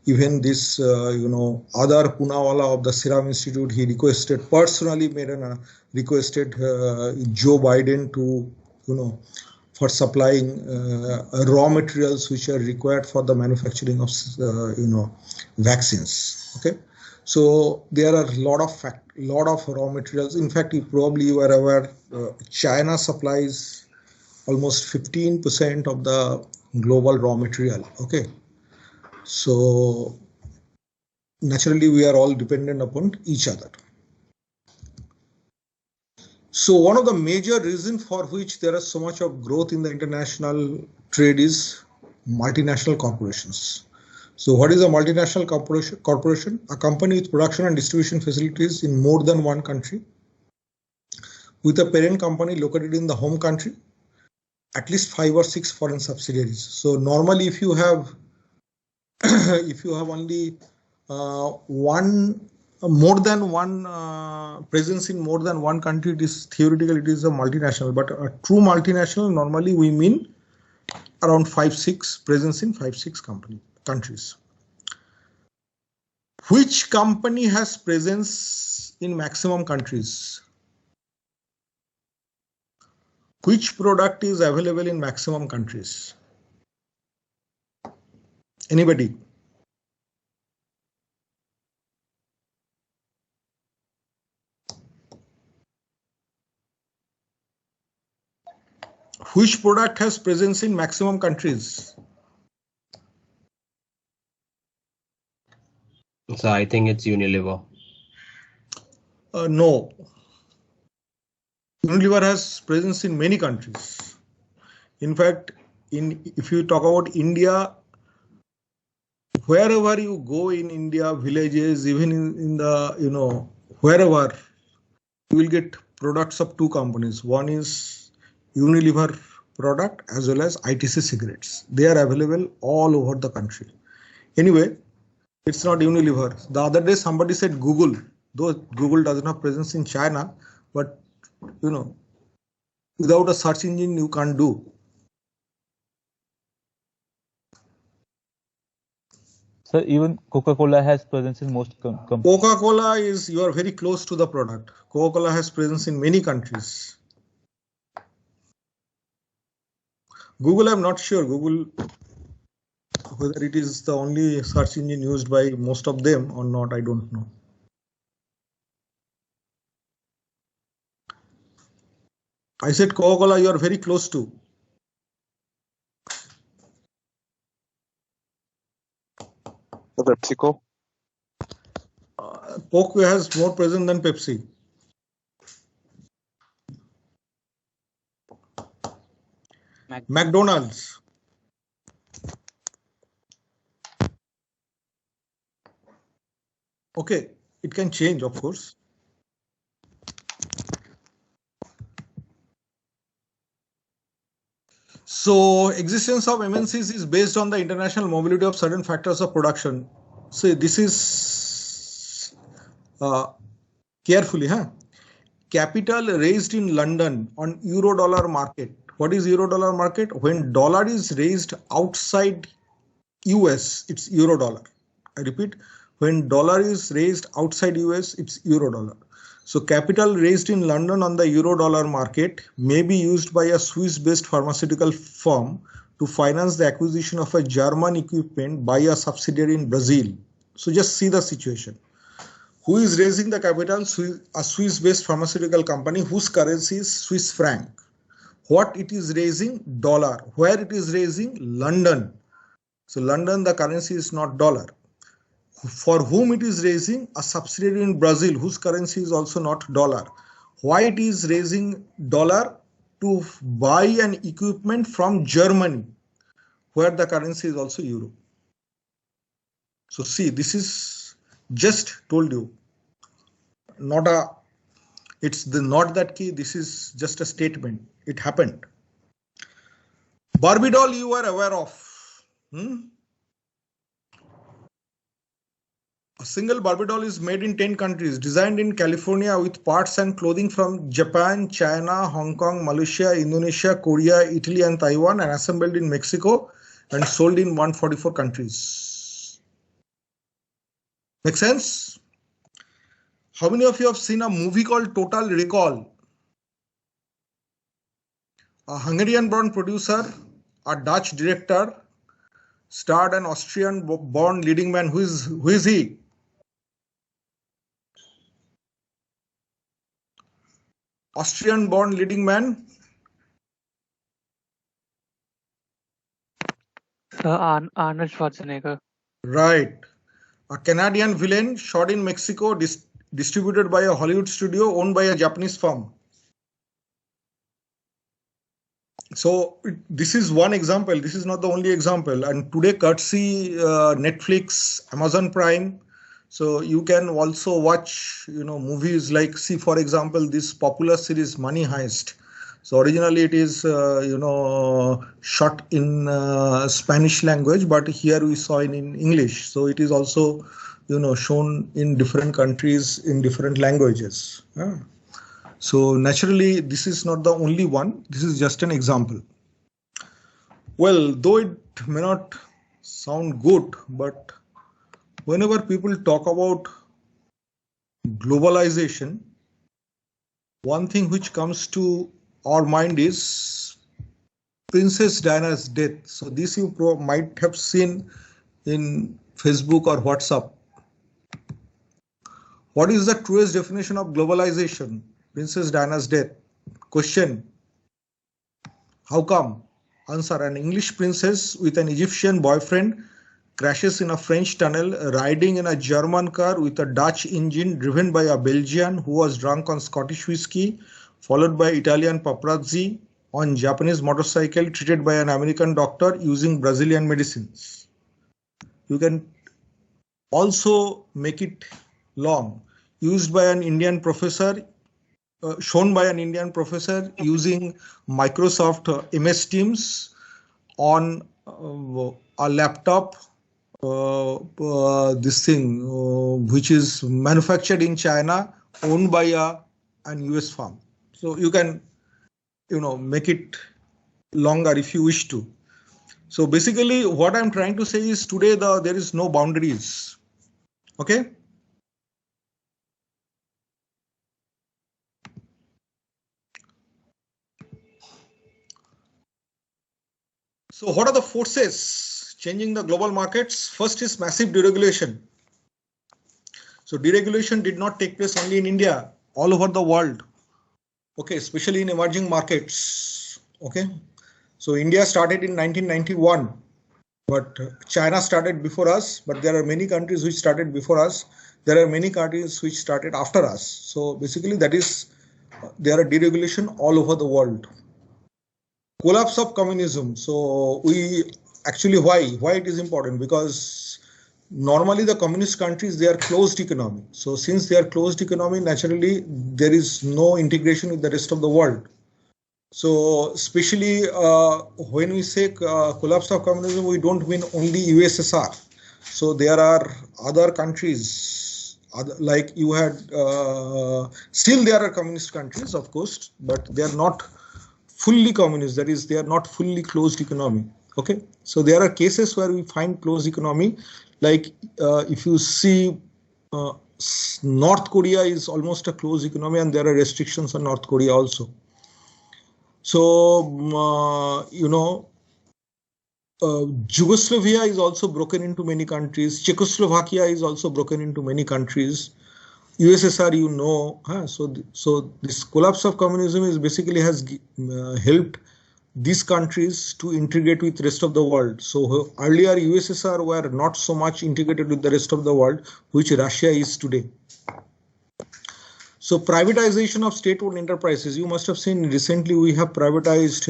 Even this, Adar Poonawalla of the Serum Institute, he personally requested Joe Biden to, for supplying raw materials which are required for the manufacturing of, vaccines. Okay. So there are a lot of raw materials. In fact, you are aware, China supplies almost 15% of the global raw material. Okay. So naturally, we are all dependent upon each other. So one of the major reasons for which there is so much of growth in the international trade is multinational corporations. So what is a multinational corporation? A company with production and distribution facilities in more than one country, with a parent company located in the home country, at least 5 or 6 foreign subsidiaries. So normally, if you have only more than one presence in more than one country, it is theoretical, it is a multinational. But a true multinational, normally we mean around 5-6 presence in 5-6 countries. Which company has presence in maximum countries? Which product is available in maximum countries? Anybody? Which product has presence in maximum countries? So I think it's Unilever. No. Unilever has presence in many countries. In fact, if you talk about India, wherever you go in India, villages, even in the, wherever, you will get products of 2 companies. One is Unilever product as well as ITC cigarettes. They are available all over the country. Anyway, it's not Unilever. The other day somebody said Google, though Google does not have presence in China, but without a search engine you can't do. Sir, even Coca-Cola has presence in most companies. Coca-Cola is, you are very close to the product. Coca-Cola has presence in many countries. Google, I'm not sure. Google, whether it is the only search engine used by most of them or not, I don't know. I said Coca-Cola, you are very close to. PepsiCo. Coke has more presence than Pepsi. McDonald's. Okay, it can change, of course. So existence of MNCs is based on the international mobility of certain factors of production. So this is carefully, huh? Capital raised in London on euro-dollar market. What is euro-dollar market? When dollar is raised outside US, it's euro-dollar. I repeat, when dollar is raised outside US, it's euro-dollar. So capital raised in London on the euro-dollar market may be used by a Swiss-based pharmaceutical firm to finance the acquisition of a German equipment by a subsidiary in Brazil. So just see the situation. Who is raising the capital? A Swiss-based pharmaceutical company whose currency is Swiss franc. What it is raising? Dollar. Where it is raising? London. So London, the currency is not dollar. For whom it is raising? A subsidiary in Brazil whose currency is also not dollar. Why it is raising dollar? To buy an equipment from Germany where the currency is also euro. So see, this is just told you, not a, it's the not that key, this is just a statement. It happened. Barbie doll you are aware of. A single Barbie doll is made in 10 countries, designed in California with parts and clothing from Japan, China, Hong Kong, Malaysia, Indonesia, Korea, Italy and Taiwan, and assembled in Mexico and sold in 144 countries. Make sense? How many of you have seen a movie called Total Recall? A Hungarian-born producer, a Dutch director, starred an Austrian-born leading man. Who is he? Austrian-born leading man? Arnold Schwarzenegger. Right. A Canadian villain shot in Mexico, distributed by a Hollywood studio owned by a Japanese firm. So this is one example. This is not the only example. And today, courtesy Netflix, Amazon Prime. So you can also watch, movies like, see, for example, this popular series Money Heist. So originally it is, shot in Spanish language, but here we saw it in English. So it is also, shown in different countries in different languages. Yeah. So naturally, this is not the only one. This is just an example. Well, though it may not sound good, but whenever people talk about globalization, one thing which comes to our mind is Princess Diana's death. So this you might have seen in Facebook or WhatsApp. What is the truest definition of globalization? Princess Diana's death. Question: how come? Answer: an English princess with an Egyptian boyfriend crashes in a French tunnel riding in a German car with a Dutch engine driven by a Belgian who was drunk on Scottish whiskey, followed by Italian paparazzi on Japanese motorcycle treated by an American doctor using Brazilian medicines. You can also make it long. Used by an Indian professor, shown by an Indian professor using Microsoft MS Teams on a laptop, this thing which is manufactured in China, owned by an US firm. So you can, make it longer if you wish to. So basically what I'm trying to say is today there is no boundaries. Okay. So what are the forces changing the global markets? First is massive deregulation. So deregulation did not take place only in India, all over the world. Okay, especially in emerging markets. Okay. So India started in 1991, but China started before us, but there are many countries which started before us. There are many countries which started after us. So basically that is, there are deregulation all over the world. Collapse of communism. So we actually, why it is important? Because normally the communist countries, they are closed economy. So since they are closed economy, naturally there is no integration with the rest of the world. So especially when we say collapse of communism, we don't mean only USSR. So there are other countries, like you had, still there are communist countries, of course, but they are not fully communist. That is, they are not fully closed economy. Okay. So there are cases where we find closed economy, like if you see North Korea is almost a closed economy, and there are restrictions on North Korea also. So, Yugoslavia is also broken into many countries. Czechoslovakia is also broken into many countries. USSR, so this collapse of communism is basically has helped these countries to integrate with the rest of the world. So earlier USSR were not so much integrated with the rest of the world, which Russia is today. So privatization of state-owned enterprises. You must have seen recently we have privatized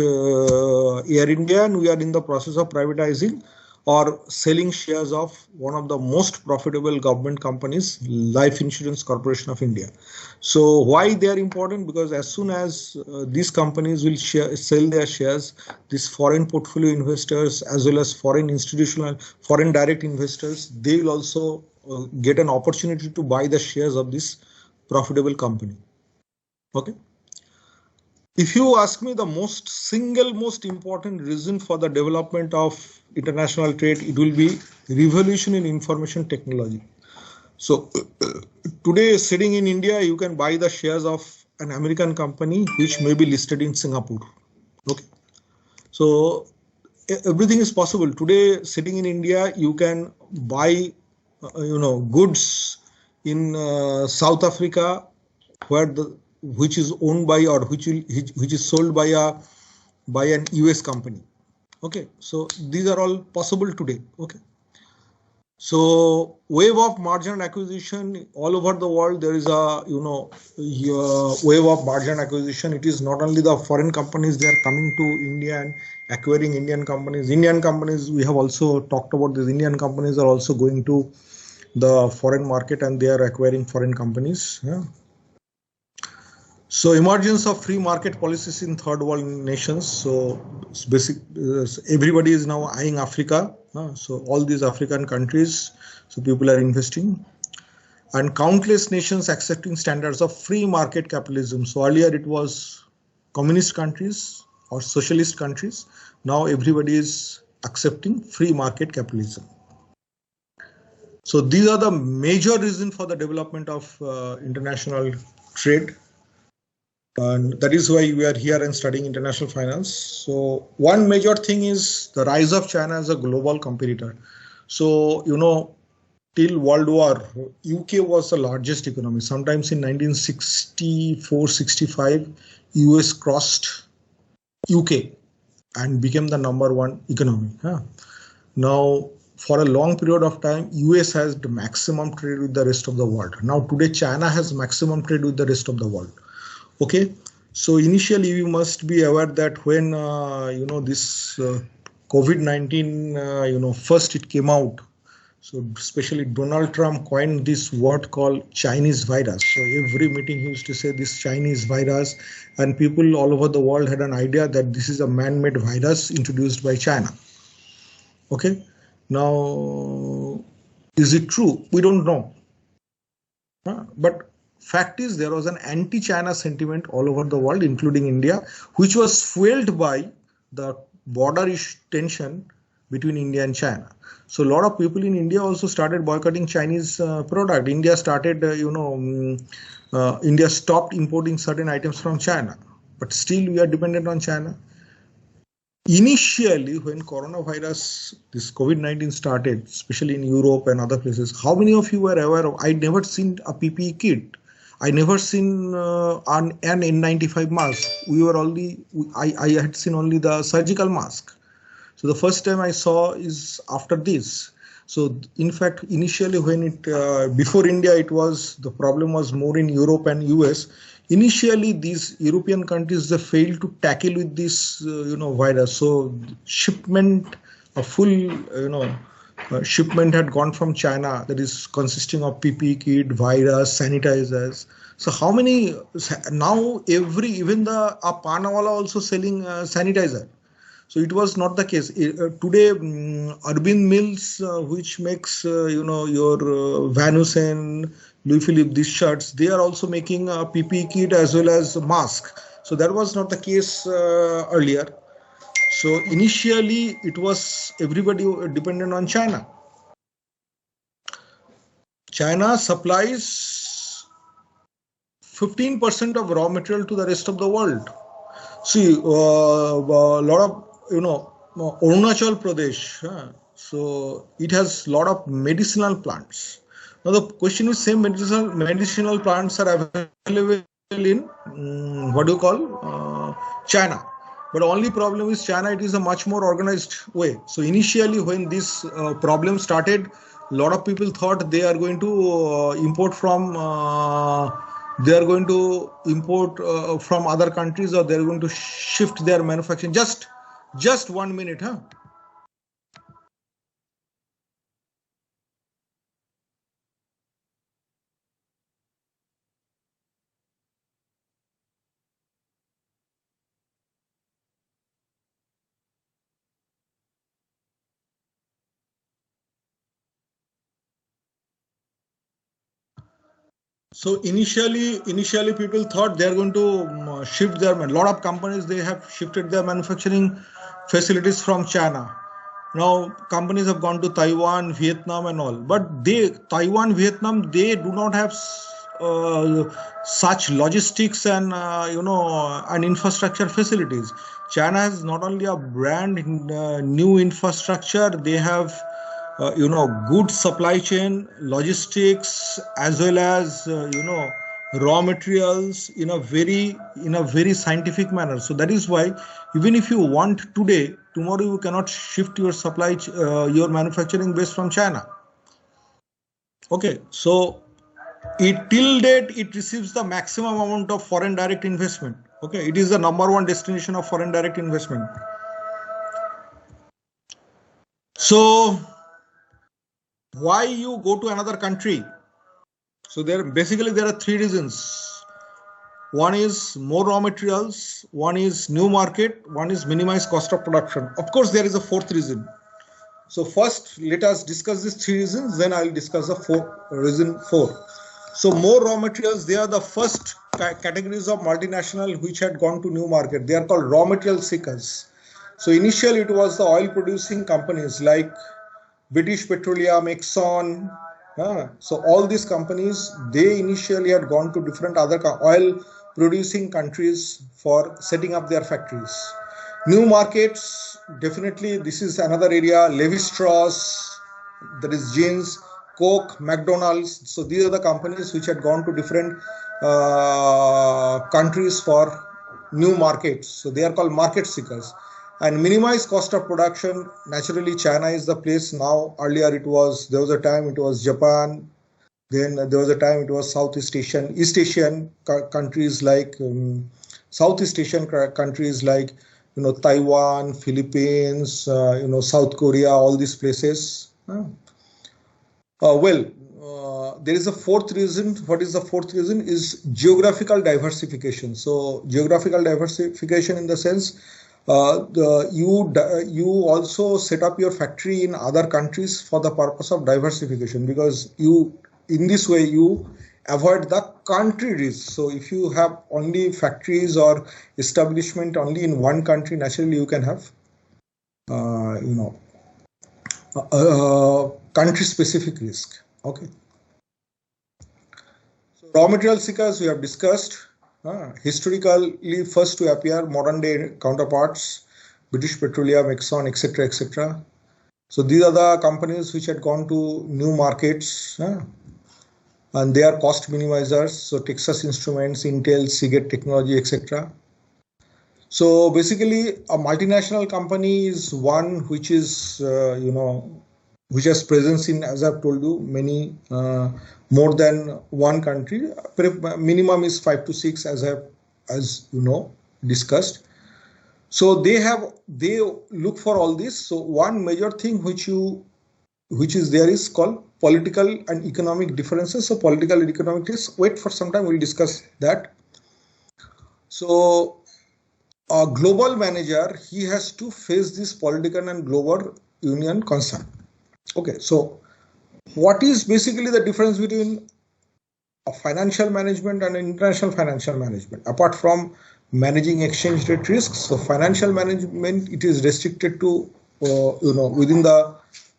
Air India, and we are in the process of privatizing or selling shares of one of the most profitable government companies, Life Insurance Corporation of India. So why they are important? Because as soon as these companies will sell their shares, these foreign portfolio investors as well as foreign institutional, foreign direct investors, they will also get an opportunity to buy the shares of this profitable company. Okay. If you ask me the single most important reason for the development of international trade, it will be revolution in information technology. So today, sitting in India, you can buy the shares of an American company which may be listed in Singapore. Okay. So everything is possible. Today, sitting in India, you can buy goods in South Africa, which is owned by or which is sold by an US company. Okay, so these are all possible today. Okay, so wave of merger and acquisition all over the world. There is a wave of merger and acquisition. It is not only the foreign companies, they are coming to India and acquiring Indian companies. Indian companies, we have also talked about this. Indian companies are also going to the foreign market and they are acquiring foreign companies. Yeah. So emergence of free market policies in third world nations. So everybody is now eyeing Africa. So all these African countries, so people are investing, and countless nations accepting standards of free market capitalism. So earlier it was communist countries or socialist countries. Now everybody is accepting free market capitalism. So these are the major reasons for the development of international trade. And that is why we are here and studying international finance. So one major thing is the rise of China as a global competitor. So, till World War, UK was the largest economy. Sometimes in 1964-65, US crossed UK and became the #1 economy. Now, for a long period of time, US has the maximum trade with the rest of the world. Now today, China has maximum trade with the rest of the world. Okay, so initially you must be aware that when this COVID-19 first it came out, so especially Donald Trump coined this word called Chinese virus. So every meeting he used to say this Chinese virus, and people all over the world had an idea that this is a man-made virus introduced by China. Okay, now is it true? We don't know, but fact is, there was an anti-China sentiment all over the world, including India, which was fueled by the border tension between India and China. So a lot of people in India also started boycotting Chinese product. India started, India stopped importing certain items from China, but still we are dependent on China. Initially, when coronavirus, this COVID-19 started, especially in Europe and other places, how many of you were aware of? I never seen a PPE kit. I never seen an N95 mask. I had seen only the surgical mask. So the first time I saw is after this. So in fact, initially when before India, the problem was more in Europe and US. Initially, these European countries, they failed to tackle with this, virus. So shipment, a full, shipment had gone from China, that is consisting of PPE kit, virus, sanitizers. So how many now? Even the Panawala also selling sanitizer. So it was not the case. Today, Urban Mills, which makes your Van Heusen, Louis Philippe, these shirts, they are also making a PPE kit as well as a mask. So that was not the case earlier. So initially, it was everybody dependent on China. China supplies 15% of raw material to the rest of the world. See, a lot of, Arunachal Pradesh, so it has a lot of medicinal plants. Now the question is, same medicinal plants are available in, China. But only problem is China, it is a much more organized way. So initially when this problem started, a lot of people thought they are going to import from from other countries, or they're going to shift their manufacturing. Just 1 minute, huh? So initially people thought they are going to shift a lot of companies, they have shifted their manufacturing facilities from China. Now companies have gone to Taiwan, Vietnam and all, but Taiwan, Vietnam, they do not have such logistics and and infrastructure facilities. China has not only a brand new infrastructure, they have good supply chain, logistics, as well as raw materials in a very scientific manner. So that is why even if you want today, tomorrow you cannot shift your your manufacturing base from China. Okay, so till date it receives the maximum amount of foreign direct investment. Okay, it is the #1 destination of foreign direct investment. So why you go to another country? So there are 3 reasons. One is more raw materials, one is new market, one is minimized cost of production. Of course, there is a 4th reason. So first, let us discuss these 3 reasons, then I'll discuss the reason 4. So more raw materials, they are the first categories of multinational which had gone to new market. They are called raw material seekers. So initially it was the oil producing companies like British Petroleum, Exxon. So all these companies, they initially had gone to different other oil producing countries for setting up their factories. New markets, definitely this is another area. Levi-Strauss, that is jeans, Coke, McDonald's. So these are the companies which had gone to different countries for new markets. So they are called market seekers. And minimize cost of production. Naturally, China is the place now. Earlier there was a time it was Japan. Then there was a time it was Southeast Asian, East Asian countries like Southeast Asian countries like Taiwan, Philippines, South Korea, all these places. There is a 4th reason. What is the 4th reason? Is geographical diversification. So geographical diversification in the sense you also set up your factory in other countries for the purpose of diversification, because in this way you avoid the country risk. So if you have only factories or establishment only in one country, naturally you can have country-specific risk. Okay. So raw material seekers we have discussed. Historically, first to appear, modern-day counterparts, British Petroleum, Exxon, etc., etc. So these are the companies which had gone to new markets, and they are cost minimizers. So Texas Instruments, Intel, Seagate Technology, etc. So basically, a multinational company is one which is, which has presence in, as I've told you, many more than one country. Minimum is 5 to 6, as you know, discussed. So they look for all this. So one major thing which is there is called political and economic differences. So political and economic differences. Wait for some time, we'll discuss that. So a global manager, he has to face this political and global union concern. Okay, so what is basically the difference between a financial management and an international financial management? Apart from managing exchange rate risks, so financial management, it is restricted to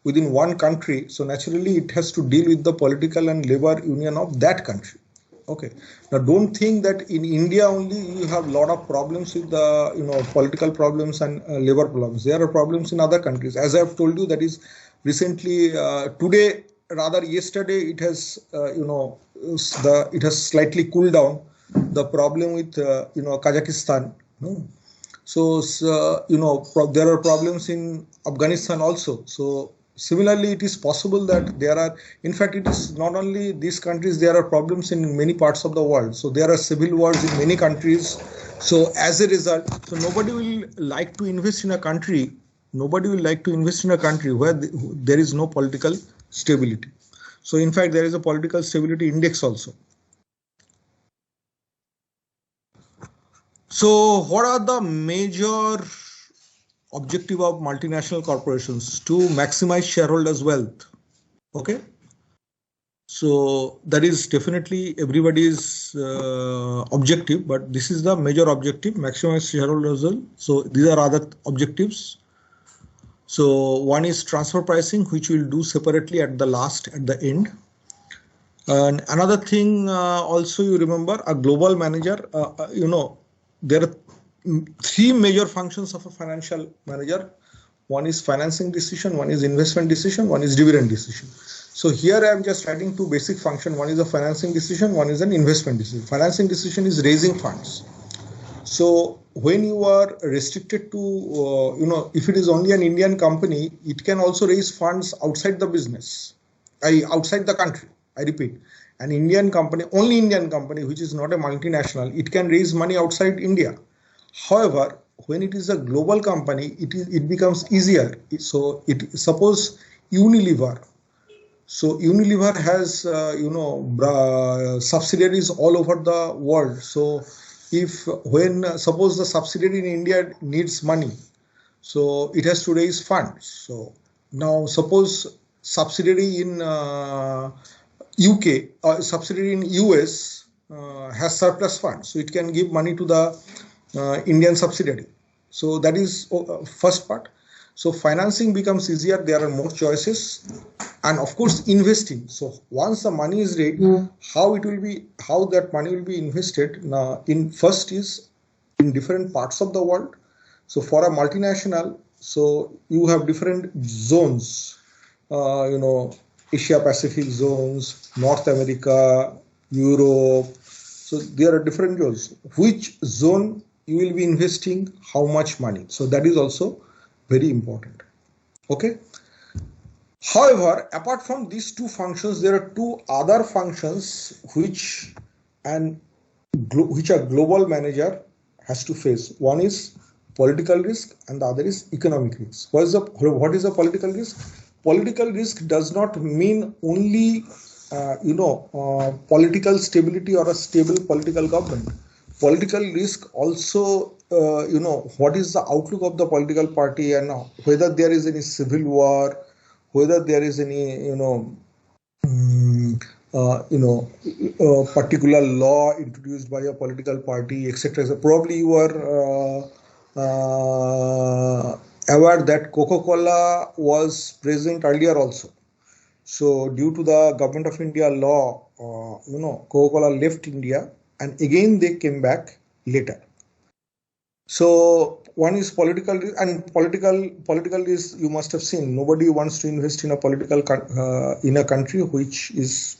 within one country. So naturally, it has to deal with the political and labor union of that country. Okay. Now, don't think that in India only you have a lot of problems with the political problems and labor problems. There are problems in other countries. As I have told you, that is recently today, rather yesterday, it has it has slightly cooled down. The problem with Kazakhstan. So there are problems in Afghanistan also. So similarly, it is possible that there are, in fact, it is not only these countries, there are problems in many parts of the world. So there are civil wars in many countries. So as a result, so nobody will like to invest in a country. Nobody will like to invest in a country where there is no political stability. So in fact, there is a political stability index also. So what are the major objective of multinational corporations? To maximize shareholders' wealth. Okay. So that is definitely everybody's objective, but this is the major objective, maximize shareholders' wealth. So these are other objectives. So one is transfer pricing, which we'll do separately at the end. And another thing also, you remember, a global manager, there are three major functions of a financial manager. One is financing decision, one is investment decision, one is dividend decision. So here I am just writing two basic functions. One is a financing decision, one is an investment decision. Financing decision is raising funds. So when you are restricted to, if it is only an Indian company, it can also raise funds outside the business, outside the country. I repeat, an Indian company, only Indian company, which is not a multinational, it can raise money outside India. However, when it is a global company, it becomes easier. So suppose Unilever. So Unilever has subsidiaries all over the world. So suppose the subsidiary in India needs money, so it has to raise funds. So now suppose subsidiary in UK or subsidiary in US has surplus funds, so it can give money to the Indian subsidiary. So that is first part. So financing becomes easier. There are more choices, and of course investing. So once the money is raised, how that money will be invested. Now, first is in different parts of the world. So for a multinational, so you have different zones. Asia Pacific zones, North America, Europe. So there are different zones. Which zone you will be investing, how much money. So that is also very important. Okay. However, apart from these two functions, there are two other functions which a global manager has to face. One is political risk and the other is economic risk. What is a political risk? Political risk does not mean only political stability or a stable political government. Political risk also, what is the outlook of the political party and whether there is any civil war, whether there is any, particular law introduced by a political party, etc. So probably you are, aware that Coca-Cola was present earlier also. So due to the Government of India law, Coca-Cola left India and again they came back later. So one is political, and political is, you must have seen, nobody wants to invest in a political in a country which is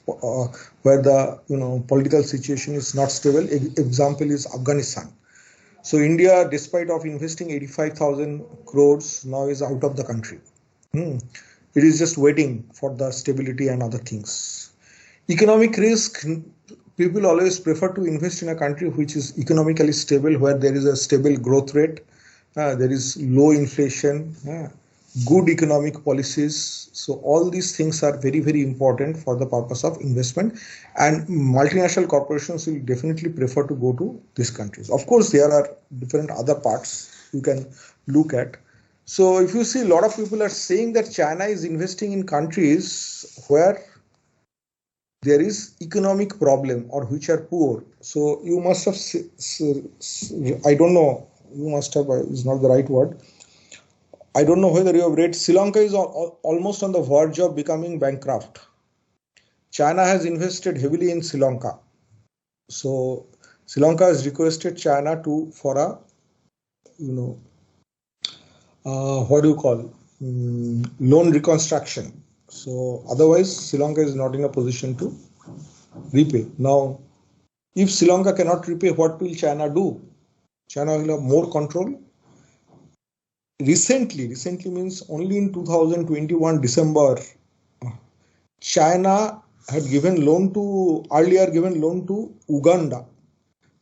where the political situation is not stable. Example is Afghanistan. So India, despite of investing 85,000 crores, now is out of the country. It is just waiting for the stability and other things. Economic risk, people always prefer to invest in a country which is economically stable, where there is a stable growth rate, there is low inflation, good economic policies. So all these things are very, very important for the purpose of investment, and multinational corporations will definitely prefer to go to these countries. Of course, there are different other parts you can look at. So if you see, a lot of people are saying that China is investing in countries where there is economic problem or which are poor. So you must have, I don't know, you must have, is not the right word. I don't know whether you have read, Sri Lanka is almost on the verge of becoming bankrupt. China has invested heavily in Sri Lanka. So Sri Lanka has requested China for a, what do you call, loan reconstruction. So otherwise, Sri Lanka is not in a position to repay. Now, if Sri Lanka cannot repay, what will China do? China will have more control. Recently means only in 2021 December, China had earlier given loan to Uganda,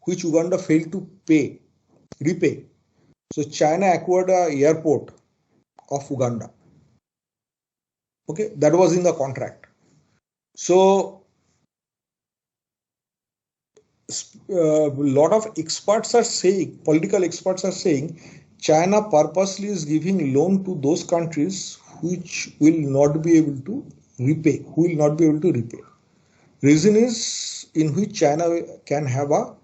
which Uganda failed to repay. So China acquired an airport of Uganda. Okay, that was in the contract. So a lot of experts are saying, political experts are saying, China purposely is giving loan to those countries which will not be able to repay, Reason is in which China can have a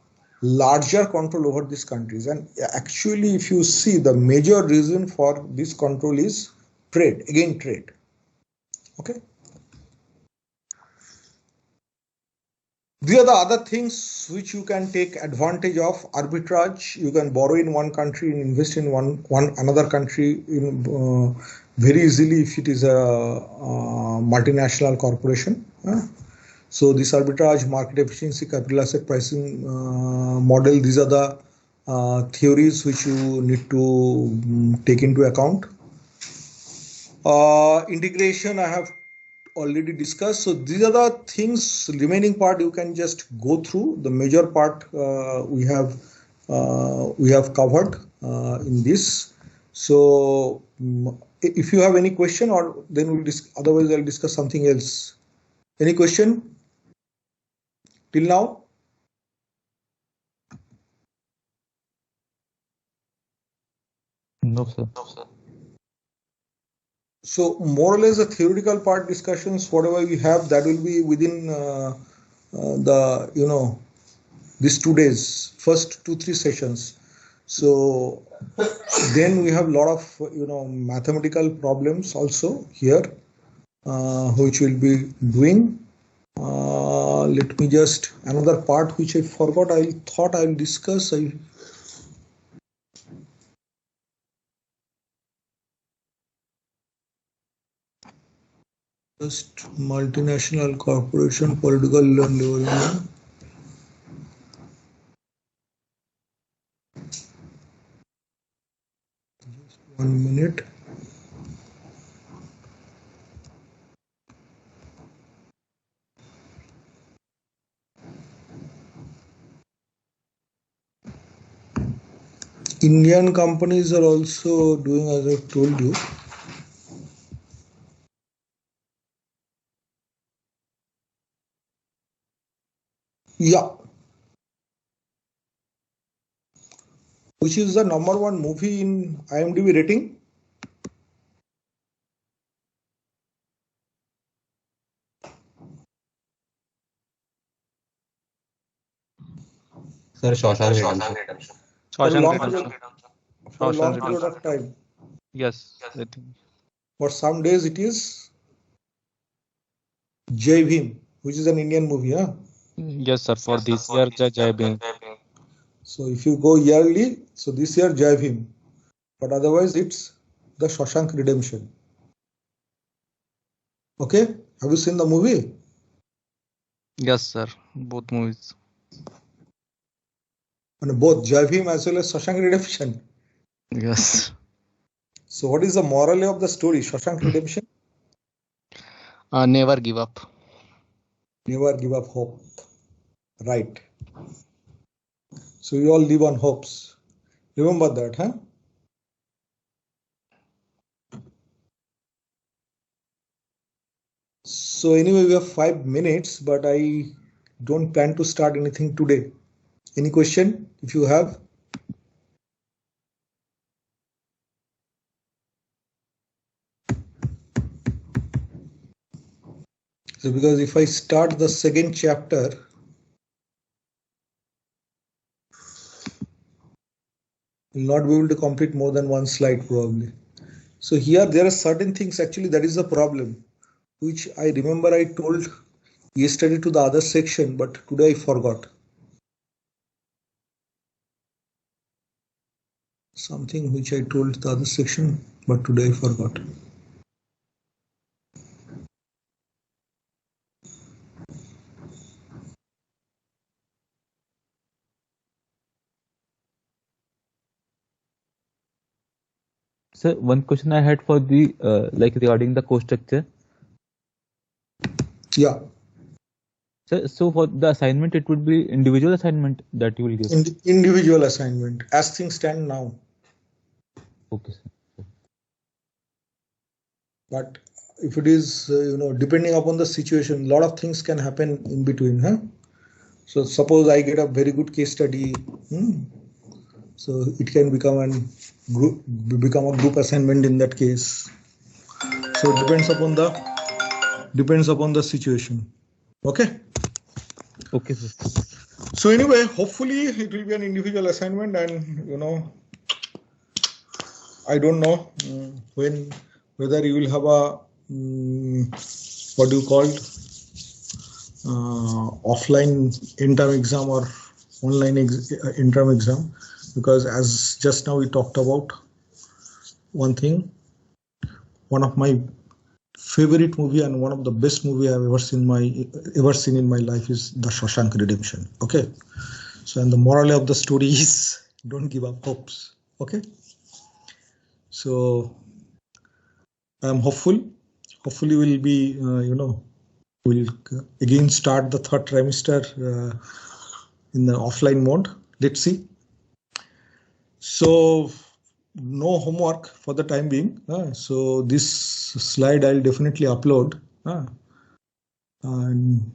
larger control over these countries. And actually, if you see, the major reason for this control is trade. Okay. These are the other things which you can take advantage of. Arbitrage, you can borrow in one country and invest in another country very easily if it is a multinational corporation. So this arbitrage, market efficiency, capital asset pricing model, these are the theories which you need to take into account. Integration, I have already discussed. So these are the things. Remaining part you can just go through. The major part we have covered in this. So if you have any question, or then we'll otherwise I'll discuss something else. Any question till now? No, sir. So more or less the theoretical part discussions, whatever we have, that will be within these 2 days, first 2-3 sessions. So then we have a lot of mathematical problems also here, which we'll be doing. Let me just, another part which I forgot, I thought I'll discuss. Just multinational corporation, political level. Just 1 minute. Indian companies are also doing, as I've told you. Yeah. Which is the #1 movie in IMDb rating? Sir, Shawshank Redemption. For a long Shawshank period of time. Yes, I think. For some days it is Jai Bhim, which is an Indian movie. Huh? Yes, sir. For this year, Jai Bhim. So if you go yearly, so this year Jai Bhim, but otherwise it's the Shawshank Redemption. Okay, have you seen the movie? Yes, sir. Both movies. And both Jai Bhim as well as Shawshank Redemption. Yes. So what is the moral of the story? Shawshank Redemption? Never give up. Never give up hope. Right. So we all live on hopes. Remember that, huh? So anyway, we have 5 minutes, but I don't plan to start anything today. Any question if you have? So because if I start the second chapter, will not be able to complete more than one slide probably. So here there are certain things, actually that is the problem, which I remember I told yesterday to the other section, but today I forgot. Something which I told the other section, but today I forgot. Sir, one question I had for the like regarding the course structure. Yeah. Sir, so for the assignment, it would be individual assignment that you will give. Individual assignment as things stand now. Okay, sir. But if it is, depending upon the situation, a lot of things can happen in between. Huh? So suppose I get a very good case study, so it can become a group assignment in that case. So it depends upon the situation. Okay. Okay, sir. So anyway, hopefully it will be an individual assignment, and I don't know whether you will have a what do you call it, offline interim exam or online interim exam, because as just now we talked about one thing, one of my favorite movie and one of the best movie I've ever seen in my life is The Shawshank Redemption. Okay, so and the moral of the story is don't give up hopes. Okay, so I'm hopeful. Hopefully, we'll be we'll again start the third trimester in the offline mode. Let's see. So no homework for the time being. So this slide I'll definitely upload. And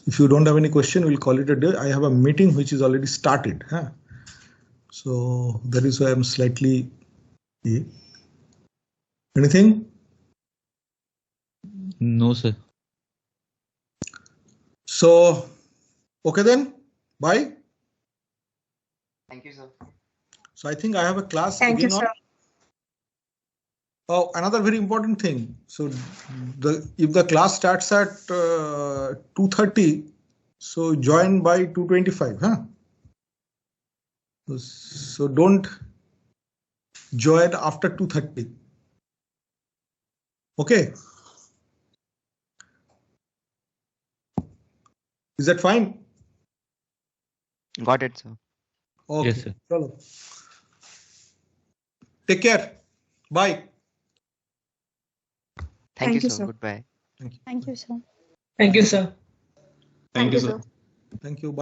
if you don't have any question, we'll call it a day. I have a meeting which is already started. So that is why I'm slightly. Anything? No, sir. So, okay then. Bye. Thank you, sir. So I think I have a class. Thank you, sir. Oh, another very important thing. So if the class starts at 2:30, so join by 2:25. So don't join after 2:30. Okay. Is that fine? Got it, sir. Okay. Yes, sir. Chalo. Take care. Bye. Thank you, sir. Goodbye. Thank you, sir. Thank you, Thank you. Bye.